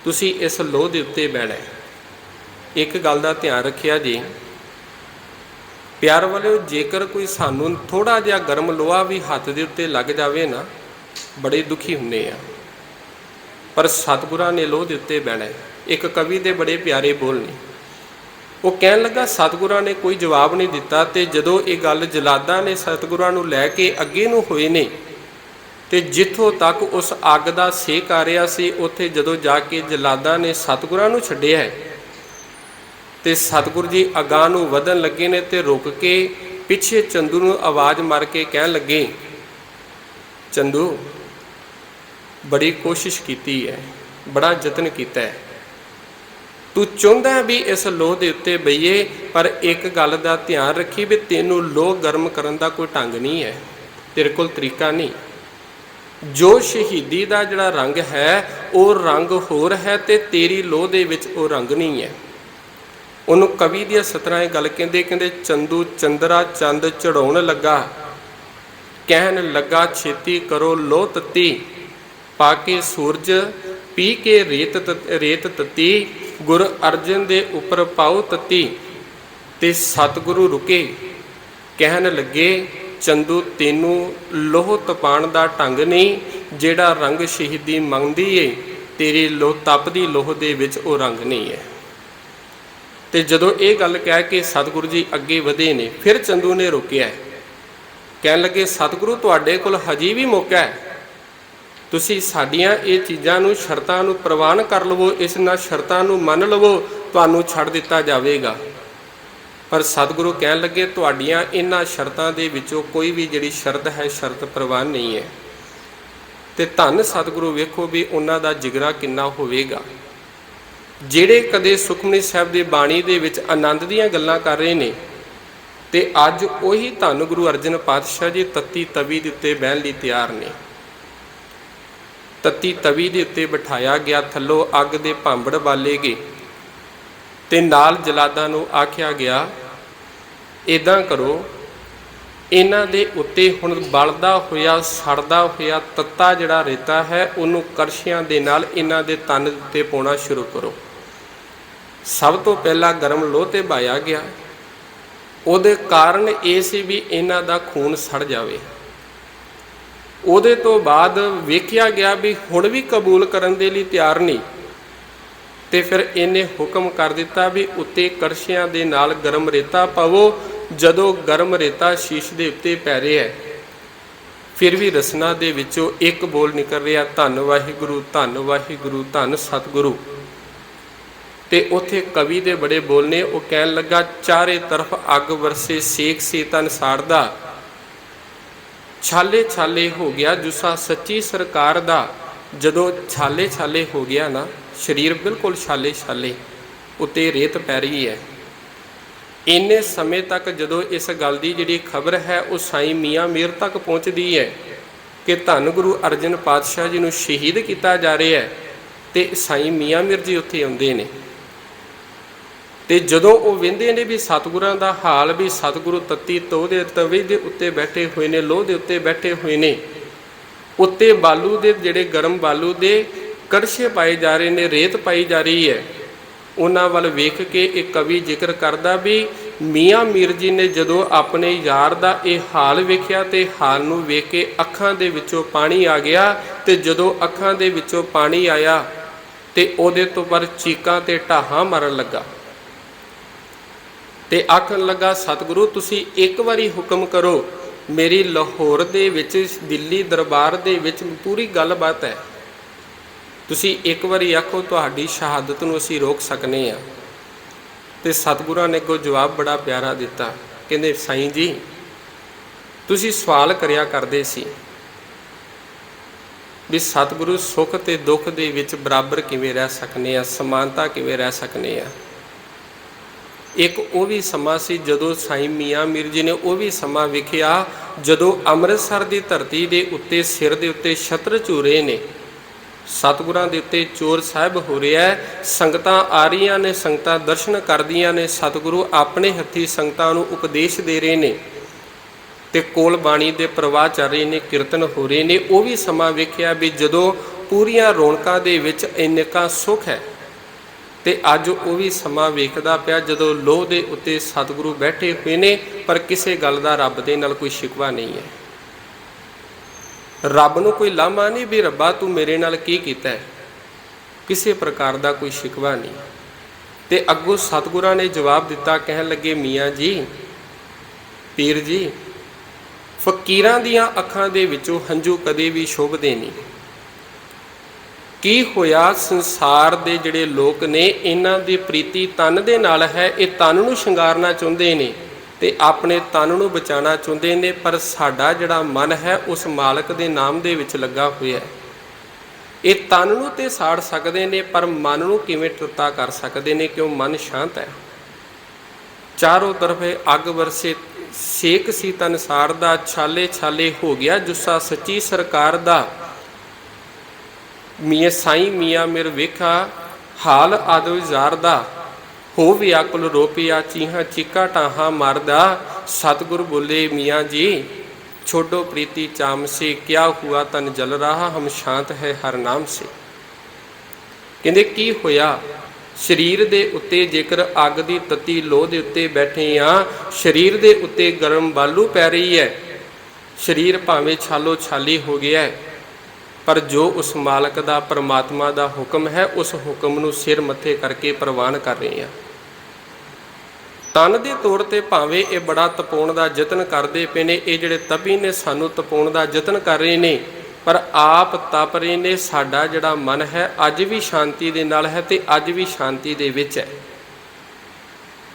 ਤੁਸੀਂ ਇਸ ਲੋਹ ਦੇ ਉੱਤੇ ਬਹਿਣਾ। ਇੱਕ ਗੱਲ ਦਾ ਧਿਆਨ ਰੱਖਿਆ ਜੀ ਪਿਆਰ ਵਾਲਿਓ, ਜੇਕਰ ਕੋਈ ਸਾਨੂੰ ਥੋੜਾ ਜਿਹਾ ਗਰਮ ਲੋਹਾ ਵੀ ਹੱਥ ਦੇ ਉੱਤੇ ਲੱਗ ਜਾਵੇ ਨਾ, ਬੜੇ ਦੁਖੀ ਹੁੰਦੇ ਆ, ਪਰ ਸਤਿਗੁਰਾਂ ਨੇ ਲੋਹ ਦੇ ਉੱਤੇ ਬਹਿਣਾ। ਇੱਕ ਕਵੀ ਦੇ ਬੜੇ ਪਿਆਰੇ ਬੋਲ ਨੇ, ਉਹ ਕਹਿਣ ਲੱਗਾ ਸਤਿਗੁਰਾਂ ਨੇ ਕੋਈ ਜਵਾਬ ਨਹੀਂ ਦਿੱਤਾ, ਤੇ ਜਦੋਂ ਇਹ ਗੱਲ ਜਲਾਦਾਂ ਨੇ ਸਤਿਗੁਰਾਂ ਨੂੰ ਲੈ ਕੇ ਅੱਗੇ ਨੂੰ ਹੋਏ ਨੇ, ਤੇ ਜਿੱਥੋਂ ਤੱਕ ਉਸ ਅੱਗ ਦਾ ਸੇਕ ਆ ਰਿਹਾ ਸੀ, ਉੱਥੇ ਜਦੋਂ ਜਾ ਕੇ ਜਲਾਦਾਂ ਨੇ ਸਤਿਗੁਰਾਂ ਨੂੰ ਛੱਡਿਆ ਹੈ, ਤੇ ਸਤਿਗੁਰੂ ਜੀ ਅਗਾਂਹ ਨੂੰ ਵਧਣ ਲੱਗੇ ਨੇ, ਤੇ ਰੁਕ ਕੇ ਪਿੱਛੇ ਚੰਦੂ ਨੂੰ ਆਵਾਜ਼ ਮਾਰ ਕੇ ਕਹਿਣ ਲੱਗੇ ਚੰਦੂ ਬੜੀ ਕੋਸ਼ਿਸ਼ ਕੀਤੀ ਹੈ, ਬੜਾ ਯਤਨ ਕੀਤਾ ਹੈ, ਤੂੰ ਚਾਹੁੰਦਾ ਵੀ ਇਸ ਲੋਹ ਦੇ ਉੱਤੇ ਬਈਏ, ਪਰ ਇੱਕ ਗੱਲ ਦਾ ਧਿਆਨ ਰੱਖੀ ਵੀ ਤੈਨੂੰ ਲੋਹ ਗਰਮ ਕਰਨ ਦਾ ਕੋਈ ਢੰਗ ਨਹੀਂ ਹੈ, ਤੇਰੇ ਕੋਲ ਤਰੀਕਾ ਨਹੀਂ। ਜੋ ਸ਼ਹੀਦੀ ਦਾ ਜਿਹੜਾ ਰੰਗ ਹੈ ਉਹ ਰੰਗ ਹੋਰ ਹੈ, ਤੇ ਤੇਰੀ ਲੋਹ ਦੇ ਵਿੱਚ ਉਹ ਰੰਗ ਨਹੀਂ ਹੈ। ਉਹਨੂੰ ਕਵੀ ਦੀਆਂ ਸਤਰਾਂ ਇਹ ਗੱਲ ਕਹਿੰਦੇ ਚੰਦੂ ਚੰਦਰਾ ਚੰਦ ਚੜਾਉਣ ਲੱਗਾ, ਕਹਿਣ ਲੱਗਾ ਛੇਤੀ ਕਰੋ ਲੋਹ ਤੱਤੀ, ਪਾ ਕੇ ਸੂਰਜ ਪੀ ਕੇ ਰੇਤ ਤੱਤੀ, ਗੁਰ ਅਰਜਨ ਦੇ ਉੱਪਰ ਪਾਓ ਤੱਤੀ। ਤੇ ਸਤਿਗੁਰੂ ਰੁਕੇ, ਕਹਿਣ ਲੱਗੇ ਚੰਦੂ ਤੈਨੂੰ ਲੋਹ ਤਪਾਉਣ ਦਾ ਢੰਗ ਨਹੀਂ, ਜਿਹੜਾ ਰੰਗ ਸ਼ਹੀਦੀ ਮੰਗਦੀ ਏ ਤੇਰੀ ਲੋਹ ਤਪਦੀ ਲੋਹ ਦੇ ਵਿੱਚ ਉਹ ਰੰਗ ਨਹੀਂ ਹੈ। ਤੇ ਜਦੋਂ ਇਹ ਗੱਲ ਕਹਿ ਕੇ ਸਤਿਗੁਰੂ ਜੀ ਅੱਗੇ ਵਧੇ ਨੇ, ਫਿਰ ਚੰਦੂ ਨੇ ਰੋਕਿਆ, ਕਹਿਣ ਲੱਗੇ ਸਤਿਗੁਰੂ ਤੁਹਾਡੇ ਕੋਲ ਹਜੇ ਵੀ ਮੌਕਾ ਹੈ, ਤੁਸੀਂ ਸਾਡੀਆਂ ਇਹ ਚੀਜ਼ਾਂ ਨੂੰ ਸ਼ਰਤਾਂ ਨੂੰ ਪ੍ਰਵਾਨ ਕਰ ਲਵੋ, ਇਸ ਨਾਲ ਸ਼ਰਤਾਂ ਨੂੰ ਮੰਨ ਲਵੋ, ਤੁਹਾਨੂੰ ਛੱਡ ਦਿੱਤਾ ਜਾਵੇਗਾ। ਪਰ ਸਤਿਗੁਰੂ ਕਹਿਣ ਲੱਗੇ ਤੁਹਾਡੀਆਂ ਇਹਨਾਂ ਸ਼ਰਤਾਂ ਦੇ ਵਿੱਚੋਂ ਕੋਈ ਵੀ ਜਿਹੜੀ ਸ਼ਰਤ ਹੈ ਸ਼ਰਤ ਪ੍ਰਵਾਨ ਨਹੀਂ ਹੈ। ਤੇ ਧੰਨ ਸਤਿਗੁਰੂ ਵੇਖੋ ਵੀ ਉਹਨਾਂ ਦਾ ਜਿਗਰਾ ਕਿੰਨਾ ਹੋਵੇਗਾ, ਜਿਹੜੇ ਕਦੇ ਸੁਖਮਨੀ ਸਾਹਿਬ ਦੀ ਬਾਣੀ ਦੇ ਵਿੱਚ ਆਨੰਦ ਦੀਆਂ ਗੱਲਾਂ ਕਰ ਰਹੇ ਨੇ, ਤੇ ਅੱਜ ਉਹੀ ਧੰਨ ਗੁਰੂ ਅਰਜਨ ਪਾਤਸ਼ਾਹ ਜੀ ਤੱਤੀ ਤਵੀ ਦੇ ਉੱਤੇ ਬਹਿਣ ਲਈ ਤਿਆਰ ਨੇ। ਤੱਤੀ ਤਵੀ ਦੇ ਉੱਤੇ ਬਿਠਾਇਆ ਗਿਆ, ਥੱਲੋਂ ਅੱਗ ਦੇ ਭਾਂਬੜ ਬਾਲੇ ਗਏ, ਤੇ ਨਾਲ ਜਲਾਦਾਂ ਨੂੰ ਆਖਿਆ ਗਿਆ ਇੱਦਾਂ ਕਰੋ, ਇਹਨਾਂ ਦੇ ਉੱਤੇ ਹੁਣ ਬਲਦਾ ਹੋਇਆ ਸੜਦਾ ਹੋਇਆ ਤੱਤਾ ਜਿਹੜਾ ਰੇਤਾ ਹੈ ਉਹਨੂੰ ਕਰਸ਼ੀਆਂ ਦੇ ਨਾਲ ਇਹਨਾਂ ਦੇ ਤਨ ਉੱਤੇ ਪਾਉਣਾ ਸ਼ੁਰੂ ਕਰੋ। ਸਭ ਤੋਂ ਪਹਿਲਾਂ ਗਰਮ ਲੋਹ ਤੇ ਬਾਇਆ ਗਿਆ, ਉਹਦੇ ਕਾਰਨ ਇਹ ਸੀ ਵੀ ਇਹਨਾਂ ਦਾ ਖੂਨ ਸੜ ਜਾਵੇ। ਉਹਦੇ ਤੋਂ ਬਾਅਦ ਵੇਖਿਆ ਗਿਆ ਵੀ ਹੁਣ ਵੀ ਕਬੂਲ ਕਰਨ ਦੇ ਲਈ ਤਿਆਰ ਨਹੀਂ, ਤੇ ਫਿਰ ਇਹਨੇ ਹੁਕਮ ਕਰ ਦਿੱਤਾ ਵੀ ਉੱਤੇ ਕਰਸ਼ੀਆਂ ਦੇ ਨਾਲ ਗਰਮ ਰੇਤਾ ਪਾਵੋ। ਜਦੋਂ ਗਰਮ ਰੇਤਾ ਸ਼ੀਸ਼ ਦੇ ਉੱਤੇ ਪੈ ਰਿਹਾ ਹੈ, ਫਿਰ ਵੀ ਰਸਨਾ ਦੇ ਵਿੱਚੋਂ ਇੱਕ ਬੋਲ ਨਿਕਲ ਰਿਹਾ ਧੰਨ ਵਾਹਿਗੁਰੂ ਧੰਨ ਵਾਹਿਗੁਰੂ ਧੰਨ ਸਤਿਗੁਰੂ। ਤੇ ਉੱਥੇ ਕਵੀ ਦੇ ਬੜੇ ਬੋਲ ਨੇ, ਉਹ ਕਹਿਣ ਲੱਗਾ ਚਾਰੇ ਤਰਫ ਅੱਗ ਵਰਸੇ ਸੇਕ ਸੀ ਤਨ ਸਾੜਦਾ, ਛਾਲੇ ਛਾਲੇ ਹੋ ਗਿਆ ਜੁਸਾ ਸੱਚੀ ਸਰਕਾਰ ਦਾ। ਜਦੋਂ ਛਾਲੇ ਛਾਲੇ ਹੋ ਗਿਆ ਨਾ, ਸਰੀਰ ਬਿਲਕੁਲ ਛਾਲੇ ਛਾਲੇ, ਉੱਤੇ ਰੇਤ ਪੈ ਰਹੀ ਹੈ। ਇੰਨੇ ਸਮੇਂ ਤੱਕ ਜਦੋਂ ਇਸ ਗੱਲ ਦੀ ਜਿਹੜੀ ਖਬਰ ਹੈ ਉਹ ਸਾਈਂ ਮੀਆਂ ਮੀਰ ਤੱਕ ਪਹੁੰਚਦੀ ਹੈ ਕਿ ਧੰਨ ਗੁਰੂ ਅਰਜਨ ਪਾਤਸ਼ਾਹ ਜੀ ਨੂੰ ਸ਼ਹੀਦ ਕੀਤਾ ਜਾ ਰਿਹਾ ਹੈ, ਤੇ ਸਾਈਂ ਮੀਆਂ ਮੀਰ ਜੀ ਉੱਥੇ ਆਉਂਦੇ ਨੇ। ਤੇ ਜਦੋਂ ਉਹ ਵਹਿੰਦੇ ਨੇ ਵੀ ਸਤਿਗੁਰਾਂ ਦਾ ਹਾਲ, ਵੀ ਸਤਿਗੁਰੂ ਤੱਤੀ ਤੋਹ ਦੇ ਤਵੇ ਦੇ ਉੱਤੇ ਬੈਠੇ ਹੋਏ ਨੇ, ਲੋਹ ਦੇ ਉੱਤੇ ਬੈਠੇ ਹੋਏ ਨੇ, ਉੱਤੇ ਬਾਲੂ ਦੇ ਜਿਹੜੇ ਗਰਮ ਬਾਲੂ ਦੇ ਕੜਛੇ ਪਾਏ ਜਾ ਰਹੇ ਨੇ, ਰੇਤ ਪਾਈ ਜਾ ਰਹੀ ਹੈ। ਉਹਨਾਂ ਵੱਲ ਵੇਖ ਕੇ ਇਹ ਕਵੀ ਜ਼ਿਕਰ ਕਰਦਾ ਵੀ ਮੀਆਂ ਮੀਰ ਜੀ ਨੇ ਜਦੋਂ ਆਪਣੇ ਯਾਰ ਦਾ ਇਹ ਹਾਲ ਵੇਖਿਆ, ਤੇ ਹਾਲ ਨੂੰ ਵੇਖ ਕੇ ਅੱਖਾਂ ਦੇ ਵਿੱਚੋਂ ਪਾਣੀ ਆ ਗਿਆ। ਤੇ ਜਦੋਂ ਅੱਖਾਂ ਦੇ ਵਿੱਚੋਂ ਪਾਣੀ ਆਇਆ ਤੇ ਉਹਦੇ ਤੋਂ ਪਰ ਚੀਕਾਂ ਤੇ ਢਾਹਾਂ ਮਾਰਨ ਲੱਗਾ, ਤੇ ਆਖਣ ਲੱਗਾ ਸਤਿਗੁਰੂ ਤੁਸੀਂ ਇੱਕ ਵਾਰੀ ਹੁਕਮ ਕਰੋ, ਮੇਰੀ ਲਾਹੌਰ ਦੇ ਵਿੱਚ ਦਿੱਲੀ ਦਰਬਾਰ ਦੇ ਵਿੱਚ ਪੂਰੀ ਗੱਲਬਾਤ ਹੈ, ਤੁਸੀਂ ਇੱਕ ਵਾਰੀ ਆਖੋ ਤੁਹਾਡੀ ਸ਼ਹਾਦਤ ਨੂੰ ਅਸੀਂ ਰੋਕ ਸਕਨੇ ਹਾਂ। ਤੇ ਸਤਿਗੁਰਾਂ ਨੇ ਅੱਗੋਂ ਜਵਾਬ ਬੜਾ ਪਿਆਰਾ ਦਿੱਤਾ, ਕਹਿੰਦੇ ਸਾਈਂ ਜੀ ਤੁਸੀਂ ਸਵਾਲ ਕਰਿਆ ਕਰਦੇ ਸੀ, ਵੀ ਸਤਿਗੁਰੂ ਸੁੱਖ ਤੇ ਦੁੱਖ ਦੇ ਵਿੱਚ ਬਰਾਬਰ ਕਿਵੇਂ ਰਹਿ ਸਕਨੇ ਆ, ਸਮਾਨਤਾ ਕਿਵੇਂ ਰਹਿ ਸਕਨੇ ਆ। ਇੱਕ ਉਹ ਵੀ ਸਮਾਂ ਸੀ ਜਦੋਂ ਸਾਈਂ ਮੀਆਂ ਮੀਰ ਜੀ ਨੇ ਉਹ ਵੀ ਸਮਾਂ ਵੇਖਿਆ ਜਦੋਂ ਅੰਮ੍ਰਿਤਸਰ ਦੀ ਧਰਤੀ ਦੇ ਉੱਤੇ ਸਿਰ ਦੇ ਉੱਤੇ ਛਤਰ ਝੂਰੇ ਨੇ, ਸਤਿਗੁਰਾਂ ਦੇ ਉੱਤੇ ਚੋਰ ਸਾਹਿਬ ਹੋ ਰਿਹਾ, ਸੰਗਤਾਂ ਆ ਰਹੀਆਂ ਨੇ, ਸੰਗਤਾਂ ਦਰਸ਼ਨ ਕਰਦੀਆਂ ਨੇ, ਸਤਿਗੁਰੂ ਆਪਣੇ ਹੱਥੀਂ ਸੰਗਤਾਂ ਨੂੰ ਉਪਦੇਸ਼ ਦੇ ਰਹੇ ਨੇ ਤੇ ਕੋਲ ਬਾਣੀ ਦੇ ਪ੍ਰਵਾਹ ਚੱਲ ਰਹੇ ਨੇ, ਕੀਰਤਨ ਹੋ ਰਹੇ ਨੇ। ਉਹ ਵੀ ਸਮਾਂ ਵੇਖਿਆ ਵੀ ਜਦੋਂ ਪੂਰੀਆਂ ਰੌਣਕਾਂ ਦੇ ਵਿੱਚ ਇੰਨਾ ਸੁੱਖ ਹੈ। ਤੇ ਅੱਜ ਉਹ ਵੀ ਸਮਾਂ ਵੇਖਦਾ ਪਿਆ ਜਦੋਂ ਲੋਹ ਦੇ ਉੱਤੇ ਸਤਿਗੁਰੂ ਬੈਠੇ ਹੋਏ ਨੇ, ਪਰ ਕਿਸੇ ਗੱਲ ਦਾ ਰੱਬ ਦੇ ਨਾਲ ਕੋਈ ਸ਼ਿਕਵਾ ਨਹੀਂ ਹੈ। ਰੱਬ ਨੂੰ ਕੋਈ ਲਾਮਾ ਨਹੀਂ ਵੀ ਰੱਬਾ ਤੂੰ ਮੇਰੇ ਨਾਲ ਕੀ ਕੀਤਾ ਹੈ, ਕਿਸੇ ਪ੍ਰਕਾਰ ਦਾ ਕੋਈ ਸ਼ਿਕਵਾ ਨਹੀਂ। ਤੇ ਅੱਗੋਂ ਸਤਿਗੁਰਾਂ ਨੇ ਜਵਾਬ ਦਿੱਤਾ, ਕਹਿਣ ਲੱਗੇ ਮੀਆਂ ਜੀ, ਪੀਰ ਜੀ, ਫਕੀਰਾਂ ਦੀਆਂ ਅੱਖਾਂ ਦੇ ਵਿੱਚੋਂ ਹੰਝੂ ਕਦੇ ਵੀ ਸ਼ੋਭਦੇ ਨਹੀਂ। ਕੀ ਹੋਇਆ, ਸੰਸਾਰ ਦੇ ਜਿਹੜੇ ਲੋਕ ਨੇ ਇਹਨਾਂ ਦੀ ਪ੍ਰੀਤੀ ਤਨ ਦੇ ਨਾਲ ਹੈ, ਇਹ ਤਨ ਨੂੰ ਸ਼ਿੰਗਾਰਨਾ ਚਾਹੁੰਦੇ ਨੇ ਤੇ ਆਪਣੇ ਤਨ ਨੂੰ ਬਚਾਉਣਾ ਚਾਹੁੰਦੇ ਨੇ, ਪਰ ਸਾਡਾ ਜਿਹੜਾ ਮਨ ਹੈ ਉਸ ਮਾਲਕ ਦੇ ਨਾਮ ਦੇ ਵਿੱਚ ਲੱਗਾ ਹੋਇਆ ਹੈ। ਇਹ ਤਨ ਨੂੰ ਤੇ ਸਾੜ ਸਕਦੇ ਨੇ ਪਰ ਮਨ ਨੂੰ ਕਿਵੇਂ ਟੁੱਟਾ ਕਰ ਸਕਦੇ ਨੇ, ਕਿਉਂ ਮਨ ਸ਼ਾਂਤ ਹੈ। ਚਾਰੋਂ ਤਰਫ ਅੱਗ ਵਰਸੇ, ਸੇਕ ਸੀ ਤਨ ਸਾੜਦਾ, ਛਾਲੇ ਛਾਲੇ ਹੋ ਗਿਆ ਜੁੱਸਾ ਸੱਚੀ ਸਰਕਾਰ ਦਾ। ਮੀਆਂ ਸਾਈਂ ਮੀਆਂ ਮੇਰ ਵੇਖਾ ਹਾਲ ਆਦੋ ਜ਼ਾਰਦਾ, ਹੋ ਵਿਆਕੁਲ ਰੋਪਿਆ ਚੀਹਾਂ ਚੀਕਾ ਟਾਹਾਂ ਮਾਰਦਾ। ਸਤਿਗੁਰ ਬੋਲੇ ਮੀਆਂ ਜੀ, ਛੋਡੋ ਪ੍ਰੀਤੀ ਚਾਮ ਸੇ, ਕਿਆ ਹੁਆ ਤਨ ਜਲ ਰਹਾ, ਹਮ ਸ਼ਾਂਤ ਹੈ ਹਰ ਨਾਮ ਸੇ। ਕਹਿੰਦੇ ਕੀ ਹੋਇਆ, ਸਰੀਰ ਦੇ ਉੱਤੇ ਜੇਕਰ ਅੱਗ ਦੀ ਤੱਤੀ ਲੋਹ ਦੇ ਉੱਤੇ ਬੈਠੇ ਆ, ਸਰੀਰ ਦੇ ਉੱਤੇ ਗਰਮ ਬਾਲੂ ਪੈ ਰਹੀ ਹੈ, ਸਰੀਰ ਭਾਵੇਂ ਛਾਲੋ ਛਾਲੀ ਹੋ ਗਿਆ ਹੈ, ਪਰ ਜੋ ਉਸ ਮਾਲਕ ਦਾ ਪਰਮਾਤਮਾ ਦਾ ਹੁਕਮ ਹੈ ਉਸ ਹੁਕਮ ਨੂੰ ਸਿਰ ਮੱਥੇ ਕਰਕੇ ਪ੍ਰਵਾਨ ਕਰ ਰਹੇ ਆ। ਤਨ ਦੇ ਤੌਰ ਤੇ ਭਾਵੇਂ ਇਹ ਬੜਾ ਤਪਾਉਣ ਦਾ ਯਤਨ ਕਰਦੇ ਪਏ ਨੇ, ਇਹ ਜਿਹੜੇ ਤਪੀ ਨੇ ਸਾਨੂੰ ਤਪਾਉਣ ਦਾ ਯਤਨ ਕਰ ਰਹੇ ਨੇ, ਪਰ ਆਪ ਤਪ ਰਹੇ ਨੇ। ਸਾਡਾ ਜਿਹੜਾ ਮਨ ਹੈ ਅੱਜ ਵੀ ਸ਼ਾਂਤੀ ਦੇ ਨਾਲ ਹੈ ਤੇ ਅੱਜ ਵੀ ਸ਼ਾਂਤੀ ਦੇ ਵਿੱਚ ਹੈ।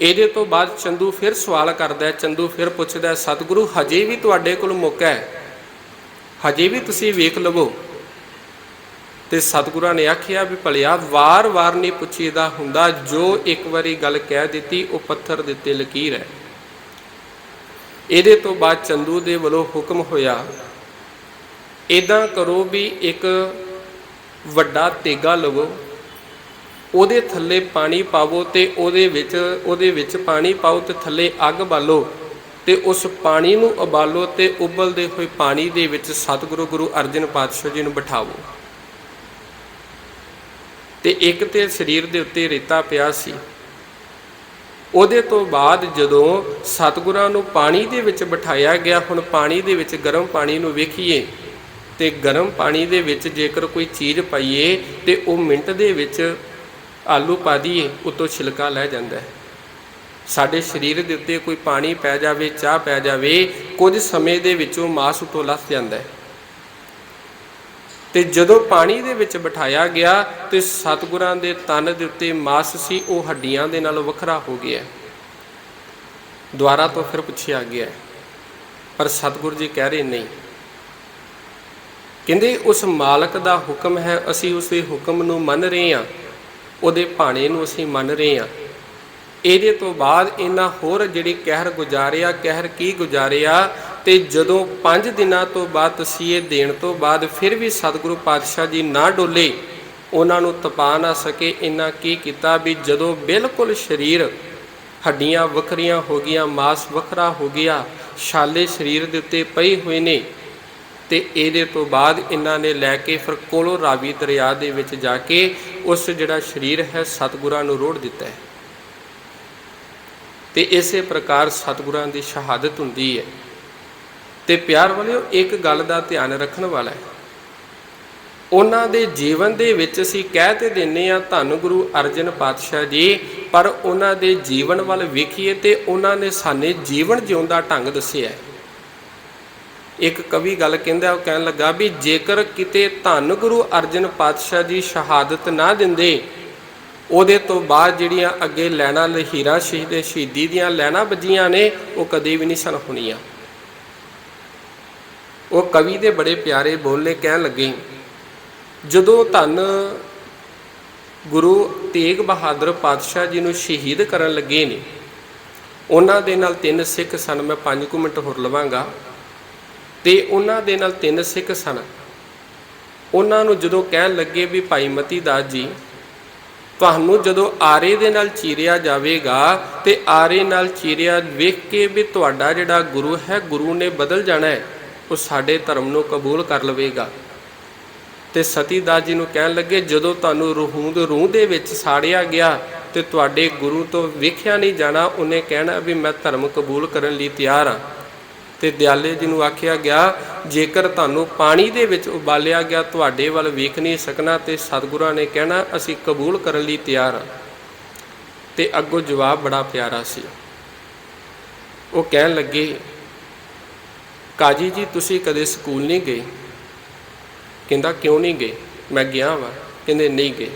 ਇਹਦੇ ਤੋਂ ਬਾਅਦ ਚੰਦੂ ਫਿਰ ਸਵਾਲ ਕਰਦਾ, ਚੰਦੂ ਫਿਰ ਪੁੱਛਦਾ, ਸਤਿਗੁਰੂ ਹਜੇ ਵੀ ਤੁਹਾਡੇ ਕੋਲ ਮੌਕਾ ਹੈ, ਹਜੇ ਵੀ ਤੁਸੀਂ ਵੇਖ ਲਵੋ। ਤੇ ਸਤਿਗੁਰਾਂ ਨੇ ਆਖਿਆ ਵੀ ਭਲਿਆ ਵਾਰ-ਵਾਰ ਨਹੀਂ ਪੁੱਛੀਦਾ ਹੁੰਦਾ, ਜੋ ਇੱਕ ਵਾਰੀ ਗੱਲ ਕਹਿ ਦਿੱਤੀ ਉਹ ਪੱਥਰ ਦੇ ਉੱਤੇ ਲਕੀਰ ਹੈ। ਇਹਦੇ ਤੋਂ ਬਾਅਦ ਚੰਦੂ ਦੇ ਵੱਲੋਂ ਹੁਕਮ ਹੋਇਆ, ਇੱਦਾਂ ਕਰੋ ਵੀ ਇੱਕ ਵੱਡਾ ਤੇਗਾ ਲਵੋ, ਉਹਦੇ ਥੱਲੇ ਪਾਣੀ ਪਾਵੋ ਤੇ ਉਹਦੇ ਵਿੱਚ ਪਾਣੀ ਪਾਓ ਤੇ ਥੱਲੇ ਅੱਗ ਬਾਲੋ ਤੇ ਉਸ ਪਾਣੀ ਨੂੰ ਉਬਾਲੋ ਤੇ ਉਬਲਦੇ ਹੋਏ ਪਾਣੀ ਦੇ ਵਿੱਚ ਸਤਿਗੁਰੂ ਗੁਰੂ ਅਰਜਨ ਪਾਤਸ਼ਾਹ ਜੀ ਨੂੰ ਬਿਠਾਵੋ। ਤੇ ਇੱਕ ਤੇ ਸਰੀਰ ਦੇ ਉੱਤੇ ਰੇਤਾ ਪਿਆ ਸੀ। ਉਹਦੇ ਤੋਂ ਬਾਅਦ ਜਦੋਂ ਸਤਿਗੁਰਾਂ ਨੂੰ ਪਾਣੀ ਦੇ ਵਿੱਚ ਬਿਠਾਇਆ ਗਿਆ, ਹੁਣ ਪਾਣੀ ਦੇ ਵਿੱਚ ਗਰਮ ਪਾਣੀ ਨੂੰ ਵੇਖੀਏ ਤੇ ਗਰਮ ਪਾਣੀ ਦੇ ਵਿੱਚ ਜੇਕਰ ਕੋਈ ਚੀਜ਼ ਪਾਈਏ ਤੇ ਉਹ ਮਿੰਟ ਦੇ ਵਿੱਚ ਆਲੂ ਪਾ ਦਈਏ ਉੱਤੋਂ ਛਿਲਕਾ ਲੈ ਜਾਂਦਾ ਹੈ। ਸਾਡੇ ਸਰੀਰ ਦੇ ਉੱਤੇ ਕੋਈ ਪਾਣੀ ਪੈ ਜਾਵੇ, ਚਾਹ ਪੈ ਜਾਵੇ, ਕੁਝ ਸਮੇਂ ਦੇ ਵਿੱਚੋਂ ਮਾਸ ਉੱਤੋਂ ਲੱਥ ਜਾਂਦਾ ਹੈ। ਤੇ ਜਦੋਂ ਪਾਣੀ ਦੇ ਵਿੱਚ ਬਿਠਾਇਆ ਗਿਆ ਤੇ ਸਤਿਗੁਰਾਂ ਦੇ ਤਨ ਦੇ ਉੱਤੇ ਮਾਸ ਸੀ ਉਹ ਹੱਡੀਆਂ ਦੇ ਨਾਲ ਵੱਖਰਾ ਹੋ ਗਿਆ। ਦੁਆਰਾ ਤੋਂ ਫਿਰ ਪੁੱਛਿਆ ਗਿਆ, ਪਰ ਸਤਿਗੁਰੂ ਜੀ ਕਹਿ ਰਹੇ ਨਹੀਂ। ਕਹਿੰਦੇ ਉਸ ਮਾਲਕ ਦਾ ਹੁਕਮ ਹੈ, ਅਸੀਂ ਉਸਦੇ ਹੁਕਮ ਨੂੰ ਮੰਨ ਰਹੇ ਹਾਂ, ਉਹਦੇ ਭਾਣੇ ਨੂੰ ਅਸੀਂ ਮੰਨ ਰਹੇ ਹਾਂ। ਇਹਦੇ ਤੋਂ ਬਾਅਦ ਇਹਨਾਂ ਹੋਰ ਜਿਹੜੀ ਕਹਿਰ ਗੁਜ਼ਾਰਿਆ, ਕਹਿਰ ਕੀ ਗੁਜ਼ਾਰਿਆ, ਤੇ ਜਦੋਂ 5 ਦਿਨਾਂ ਤੋਂ ਬਾਅਦ ਤਸੀਹੇ ਦੇਣ ਤੋਂ ਬਾਅਦ ਫਿਰ ਵੀ ਸਤਿਗੁਰੂ ਪਾਤਸ਼ਾਹ ਜੀ ਨਾ ਡੋਲੇ, ਉਹਨਾਂ ਨੂੰ ਤਪਾ ਨਾ ਸਕੇ। ਇਹਨਾਂ ਕੀ ਕੀਤਾ ਵੀ ਜਦੋਂ ਬਿਲਕੁਲ ਸਰੀਰ ਹੱਡੀਆਂ ਵੱਖਰੀਆਂ ਹੋ ਗਈਆਂ, ਮਾਸ ਵੱਖਰਾ ਹੋ ਗਿਆ, ਛਾਲੇ ਸਰੀਰ ਦੇ ਉੱਤੇ ਪਏ ਹੋਏ ਨੇ, ਤੇ ਇਹਦੇ ਤੋਂ ਬਾਅਦ ਇਹਨਾਂ ਨੇ ਲੈ ਕੇ ਫਿਰ ਕੋਲੋਂ ਰਾਵੀ ਦਰਿਆ ਦੇ ਵਿੱਚ ਜਾ ਕੇ ਉਸ ਜਿਹੜਾ ਸਰੀਰ ਹੈ ਸਤਿਗੁਰਾਂ ਨੂੰ ਰੋੜ ਦਿੱਤਾ ਹੈ। ਤੇ ਇਸੇ ਪ੍ਰਕਾਰ ਸਤਿਗੁਰਾਂ ਦੀ ਸ਼ਹਾਦਤ ਹੁੰਦੀ ਹੈ। ਤੇ ਪਿਆਰ ਵਾਲਿਓ, ਇੱਕ ਗੱਲ ਦਾ ਧਿਆਨ ਰੱਖਣ ਵਾਲਾ ਹੈ, ਉਹਨਾਂ ਦੇ ਜੀਵਨ ਦੇ ਵਿੱਚ ਅਸੀਂ ਕਹਿ ਤੇ ਦਿੰਦੇ ਹਾਂ ਧੰਨ ਗੁਰੂ ਅਰਜਨ ਪਾਤਸ਼ਾਹ ਜੀ, ਪਰ ਉਹਨਾਂ ਦੇ ਜੀਵਨ ਵੱਲ ਵੇਖੀਏ ਤੇ ਉਹਨਾਂ ਨੇ ਸਾਨੂੰ ਜੀਵਨ ਜਿਉਣ ਦਾ ਢੰਗ ਦੱਸਿਆ। ਇੱਕ ਕਵੀ ਗੱਲ ਕਹਿੰਦਾ, ਉਹ ਕਹਿਣ ਲੱਗਾ ਵੀ ਜੇਕਰ ਕਿਤੇ ਧੰਨ ਗੁਰੂ ਅਰਜਨ ਪਾਤਸ਼ਾਹ ਜੀ ਸ਼ਹਾਦਤ ਨਾ ਦਿੰਦੇ, ਉਹਦੇ ਤੋਂ ਬਾਅਦ ਜਿਹੜੀਆਂ ਅੱਗੇ ਲੈਣਾ ਲਹੀਰਾਂ ਸ਼ਹੀਦੀ ਦੀਆਂ ਲੈਣਾ ਵੱਜੀਆਂ ਨੇ ਉਹ ਕਦੇ ਵੀ ਨਹੀਂ ਸਨ ਹੋਣੀਆਂ। ਉਹ ਕਵੀ ਦੇ ਬੜੇ ਪਿਆਰੇ ਬੋਲ ਨੇ, ਕਹਿਣ ਲੱਗੇ ਜਦੋਂ ਧੰਨ ਗੁਰੂ ਤੇਗ ਬਹਾਦਰ ਪਾਤਸ਼ਾਹ ਜੀ ਨੂੰ ਸ਼ਹੀਦ ਕਰਨ ਲੱਗੇ ਨੇ, ਉਹਨਾਂ ਦੇ ਨਾਲ 3 ਸਿੱਖ ਸਨ। ਮੈਂ 5 ਮਿੰਟ ਹੋਰ ਲਵਾਂਗਾ। ਤੇ ਉਹਨਾਂ ਦੇ ਨਾਲ 3 ਸਿੱਖ ਸਨ। ਉਹਨਾਂ ਨੂੰ ਜਦੋਂ ਕਹਿਣ ਲੱਗੇ ਵੀ ਭਾਈ ਮਤੀ ਦਾਸ ਜੀ, ਤੁਹਾਨੂੰ ਜਦੋਂ ਆਰੇ ਦੇ ਨਾਲ ਚੀਰਿਆ ਜਾਵੇਗਾ ਤੇ ਆਰੇ ਨਾਲ ਚੀਰਿਆ ਵੇਖ ਕੇ ਵੀ ਤੁਹਾਡਾ ਜਿਹੜਾ ਗੁਰੂ ਹੈ, ਗੁਰੂ ਨੇ ਬਦਲ ਜਾਣਾ ਹੈ, ਉਹ ਸਾਡੇ ਧਰਮ ਨੂੰ ਕਬੂਲ ਕਰ ਲਵੇਗਾ। ਤੇ ਸਤੀ ਦਾਸ ਜੀ ਨੂੰ ਕਹਿਣ ਲੱਗੇ, ਜਦੋਂ ਤੁਹਾਨੂੰ ਰੂਹ ਦੇ ਵਿੱਚ ਸਾੜਿਆ ਗਿਆ ਤੇ ਤੁਹਾਡੇ ਗੁਰੂ ਤੋਂ ਵੇਖਿਆ ਨਹੀਂ ਜਾਣਾ, ਉਹਨੇ ਕਹਿਣਾ ਵੀ ਮੈਂ ਧਰਮ ਕਬੂਲ ਕਰਨ ਲਈ ਤਿਆਰ ਹਾਂ। ਤੇ ਦਿਆਲੇ ਜੀ ਨੂੰ ਆਖਿਆ ਗਿਆ, ਜੇਕਰ ਤੁਹਾਨੂੰ ਪਾਣੀ ਦੇ ਵਿੱਚ ਉਬਾਲਿਆ ਗਿਆ, ਤੁਹਾਡੇ ਵੱਲ ਵੇਖ ਨਹੀਂ ਸਕਣਾ, ਤੇ ਸਤਿਗੁਰਾਂ ਨੇ ਕਹਿਣਾ ਅਸੀਂ ਕਬੂਲ ਕਰਨ ਲਈ ਤਿਆਰ ਹਾਂ। ਤੇ ਅੱਗੋਂ ਜਵਾਬ ਬੜਾ ਪਿਆਰਾ ਸੀ। ਉਹ ਕਹਿਣ ਲੱਗੇ, ਕਾਜੀ ਜੀ ਤੁਸੀਂ ਕਦੇ ਸਕੂਲ ਨਹੀਂ ਗਏ? ਕਹਿੰਦਾ ਕਿਉਂ ਨਹੀਂ ਗਏ? ਮੈਂ ਗਿਆ ਵਾ। ਕਹਿੰਦੇ ਨਹੀਂ ਗਏ।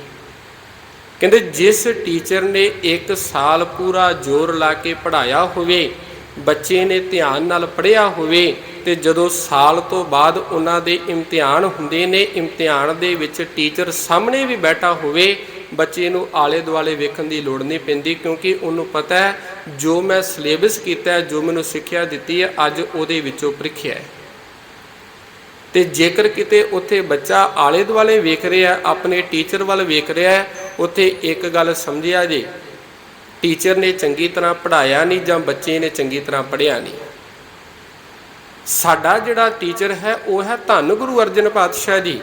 ਕਹਿੰਦੇ ਜਿਸ ਟੀਚਰ ਨੇ 1 ਸਾਲ ਪੂਰਾ ਜ਼ੋਰ ਲਾ ਕੇ ਪੜ੍ਹਾਇਆ ਹੋਵੇ, ਬੱਚੇ ਨੇ ਧਿਆਨ ਨਾਲ ਪੜ੍ਹਿਆ ਹੋਵੇ, ਤੇ ਜਦੋਂ ਸਾਲ ਤੋਂ ਬਾਅਦ ਉਹਨਾਂ ਦੇ ਇਮਤਿਹਾਨ ਹੁੰਦੇ ਨੇ, ਇਮਤਿਹਾਨ ਦੇ ਵਿੱਚ ਟੀਚਰ ਸਾਹਮਣੇ ਵੀ ਬੈਠਾ ਹੋਵੇ, ਬੱਚੇ ਨੂੰ ਆਲੇ ਦੁਆਲੇ ਵੇਖਣ ਦੀ ਲੋੜ ਨਹੀਂ ਪੈਂਦੀ, ਕਿਉਂਕਿ ਉਹਨੂੰ ਪਤਾ ਹੈ ਜੋ ਮੈਂ ਸਿਲੇਬਸ ਕੀਤਾ, ਜੋ ਮੈਨੂੰ ਸਿੱਖਿਆ ਦਿੱਤੀ ਹੈ, ਅੱਜ ਉਹਦੇ ਵਿੱਚੋਂ ਪ੍ਰੀਖਿਆ ਹੈ। ਤੇ ਜੇਕਰ ਕਿਤੇ ਉੱਥੇ ਬੱਚਾ ਆਲੇ ਦੁਆਲੇ ਵੇਖ ਰਿਹਾ, ਆਪਣੇ ਟੀਚਰ ਵੱਲ ਵੇਖ ਰਿਹਾ, ਉੱਥੇ ਇੱਕ ਗੱਲ ਸਮਝਿਆ ਜੇ, ਟੀਚਰ ਨੇ ਚੰਗੀ ਤਰ੍ਹਾਂ ਪੜ੍ਹਾਇਆ ਨਹੀਂ ਜਾਂ ਬੱਚੇ ਨੇ ਚੰਗੀ ਤਰ੍ਹਾਂ ਪੜ੍ਹਿਆ ਨਹੀਂ। ਸਾਡਾ ਜਿਹੜਾ ਟੀਚਰ ਹੈ ਉਹ ਹੈ ਧੰਨ ਗੁਰੂ ਅਰਜਨ ਪਾਤਸ਼ਾਹ ਜੀ,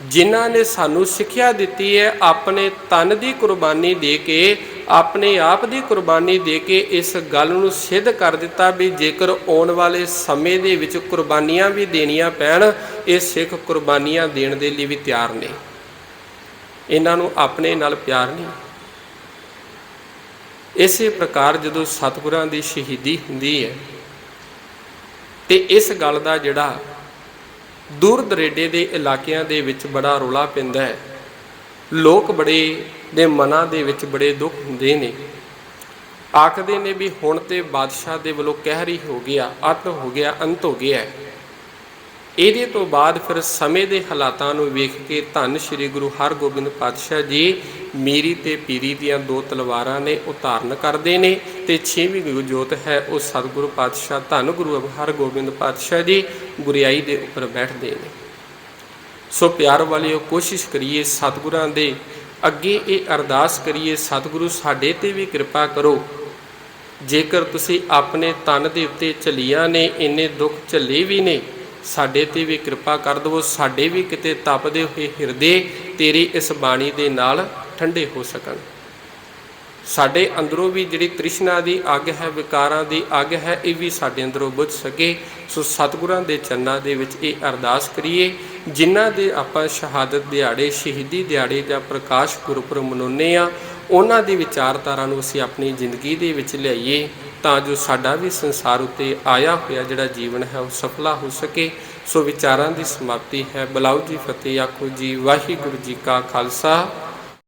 ਜਿਨ੍ਹਾਂ ਨੇ ਸਾਨੂੰ ਸਿੱਖਿਆ ਦਿੱਤੀ ਹੈ, ਆਪਣੇ ਤਨ ਦੀ ਕੁਰਬਾਨੀ ਦੇ ਕੇ, ਆਪਣੇ ਆਪ ਦੀ ਕੁਰਬਾਨੀ ਦੇ ਕੇ ਇਸ ਗੱਲ ਨੂੰ ਸਿੱਧ ਕਰ ਦਿੱਤਾ ਵੀ ਜੇਕਰ ਆਉਣ ਵਾਲੇ ਸਮੇਂ ਦੇ ਵਿੱਚ ਕੁਰਬਾਨੀਆਂ ਵੀ ਦੇਣੀਆਂ ਪੈਣ, ਇਹ ਸਿੱਖ ਕੁਰਬਾਨੀਆਂ ਦੇਣ ਦੇ ਲਈ ਵੀ ਤਿਆਰ ਨੇ। ਇਹਨਾਂ ਨੂੰ ਆਪਣੇ ਨਾਲ ਪਿਆਰ ਨਹੀਂ। ਇਸੇ ਪ੍ਰਕਾਰ ਜਦੋਂ ਸਤਿਗੁਰਾਂ ਦੀ ਸ਼ਹੀਦੀ ਹੁੰਦੀ ਹੈ ਤੇ ਇਸ ਗੱਲ ਦਾ ਜਿਹੜਾ ਦੂਰ ਦਰੇਡੇ ਦੇ ਇਲਾਕਿਆਂ ਦੇ ਵਿੱਚ ਬੜਾ ਰੌਲਾ ਪੈਂਦਾ ਹੈ, ਲੋਕ ਬੜੇ ਦੇ ਮਨਾਂ ਦੇ ਵਿੱਚ ਬੜੇ ਦੁੱਖ ਹੁੰਦੇ ਨੇ, ਆਖਦੇ ਨੇ ਵੀ ਹੁਣ ਤੇ ਬਾਦਸ਼ਾਹ ਦੇ ਵੱਲੋਂ ਕਹਿਰੀ ਹੋ ਗਿਆ, ਅੱਤ ਹੋ ਗਿਆ, ਅੰਤ ਹੋ ਗਿਆ। ਇਹਦੇ ਤੋਂ ਬਾਅਦ ਫਿਰ ਸਮੇਂ ਦੇ ਹਾਲਾਤਾਂ ਨੂੰ ਵੇਖ ਕੇ ਧੰਨ ਸ਼੍ਰੀ ਗੁਰੂ ਹਰਗੋਬਿੰਦ ਪਾਤਸ਼ਾਹ ਜੀ ਮੀਰੀ ਤੇ ਪੀਰੀ ਦੀਆਂ 2 ਤਲਵਾਰਾਂ ਨੇ ਉਹ ਧਾਰਨ ਕਰਦੇ ਨੇ, ਤੇ 6ਵੀਂ ਗੁਰੂ ਜੋਤ ਹੈ ਉਹ ਸਤਿਗੁਰੂ ਪਾਤਸ਼ਾਹ ਧੰਨ ਗੁਰੂ ਹਰਗੋਬਿੰਦ ਪਾਤਸ਼ਾਹ ਜੀ ਗੁਰਿਆਈ ਦੇ ਉੱਪਰ ਬੈਠਦੇ ਨੇ। ਸੋ ਪਿਆਰ ਵਾਲਿਓ, ਕੋਸ਼ਿਸ਼ ਕਰੀਏ ਸਤਿਗੁਰਾਂ ਦੇ ਅੱਗੇ ਇਹ ਅਰਦਾਸ ਕਰੀਏ, ਸਤਿਗੁਰੂ ਸਾਡੇ ਤੇ ਵੀ ਕਿਰਪਾ ਕਰੋ। ਜੇਕਰ ਤੁਸੀਂ ਆਪਣੇ ਤਨ ਦੇ ਉੱਤੇ ਝੱਲੀਆਂ ਨੇ, ਇੰਨੇ ਦੁੱਖ ਝੱਲੇ ਵੀ ਨੇ, ਸਾਡੇ ਤੇ ਵੀ ਕਿਰਪਾ ਕਰ ਦੇਵੋ, ਸਾਡੇ ਵੀ ਕਿਤੇ ਤਪਦੇ ਹੋਏ ਹਿਰਦੇ ਤੇਰੀ ਇਸ ਬਾਣੀ ਦੇ ਨਾਲ ਠੰਡੇ ਹੋ ਸਕਣ। ਸਾਡੇ ਅੰਦਰੋਂ ਵੀ ਜਿਹੜੀ ਤ੍ਰਿਸ਼ਨਾ ਦੀ ਅੱਗ ਹੈ, ਵਿਕਾਰਾਂ ਦੀ ਅੱਗ ਹੈ, ਇਹ ਵੀ ਸਾਡੇ ਅੰਦਰੋਂ ਬੁਝ ਸਕੇ। ਸੋ ਸਤਿਗੁਰਾਂ ਦੇ ਚਰਨਾਂ ਦੇ ਵਿੱਚ ਇਹ ਅਰਦਾਸ ਕਰੀਏ, ਜਿਨ੍ਹਾਂ ਦੇ ਆਪਾਂ ਸ਼ਹਾਦਤ ਦਿਹਾੜੇ, ਸ਼ਹੀਦੀ ਦਿਹਾੜੇ ਜਾਂ ਪ੍ਰਕਾਸ਼ ਗੁਰਪੁਰਬ ਮਨਾਉਂਦੇ ਹਾਂ, ਉਹਨਾਂ ਦੀ ਵਿਚਾਰਧਾਰਾ ਨੂੰ ਅਸੀਂ ਆਪਣੀ ਜ਼ਿੰਦਗੀ ਦੇ ਵਿੱਚ ਲਿਆਈਏ, ਤਾਂ ਜੋ ਸਾਡਾ ਵੀ ਸੰਸਾਰ ਉੱਤੇ ਆਇਆ ਹੋਇਆ ਜਿਹੜਾ ਜੀਵਨ ਹੈ ਉਹ ਸਫਲਾ ਹੋ ਸਕੇ। ਸੋ ਵਿਚਾਰਾਂ ਦੀ ਸਮਾਪਤੀ ਹੈ। ਬੁਲਾਓ ਜੀ ਫਤਿਹ ਆਖੋ ਜੀ। ਵਾਹਿਗੁਰੂ ਜੀ ਕਾ ਖਾਲਸਾ,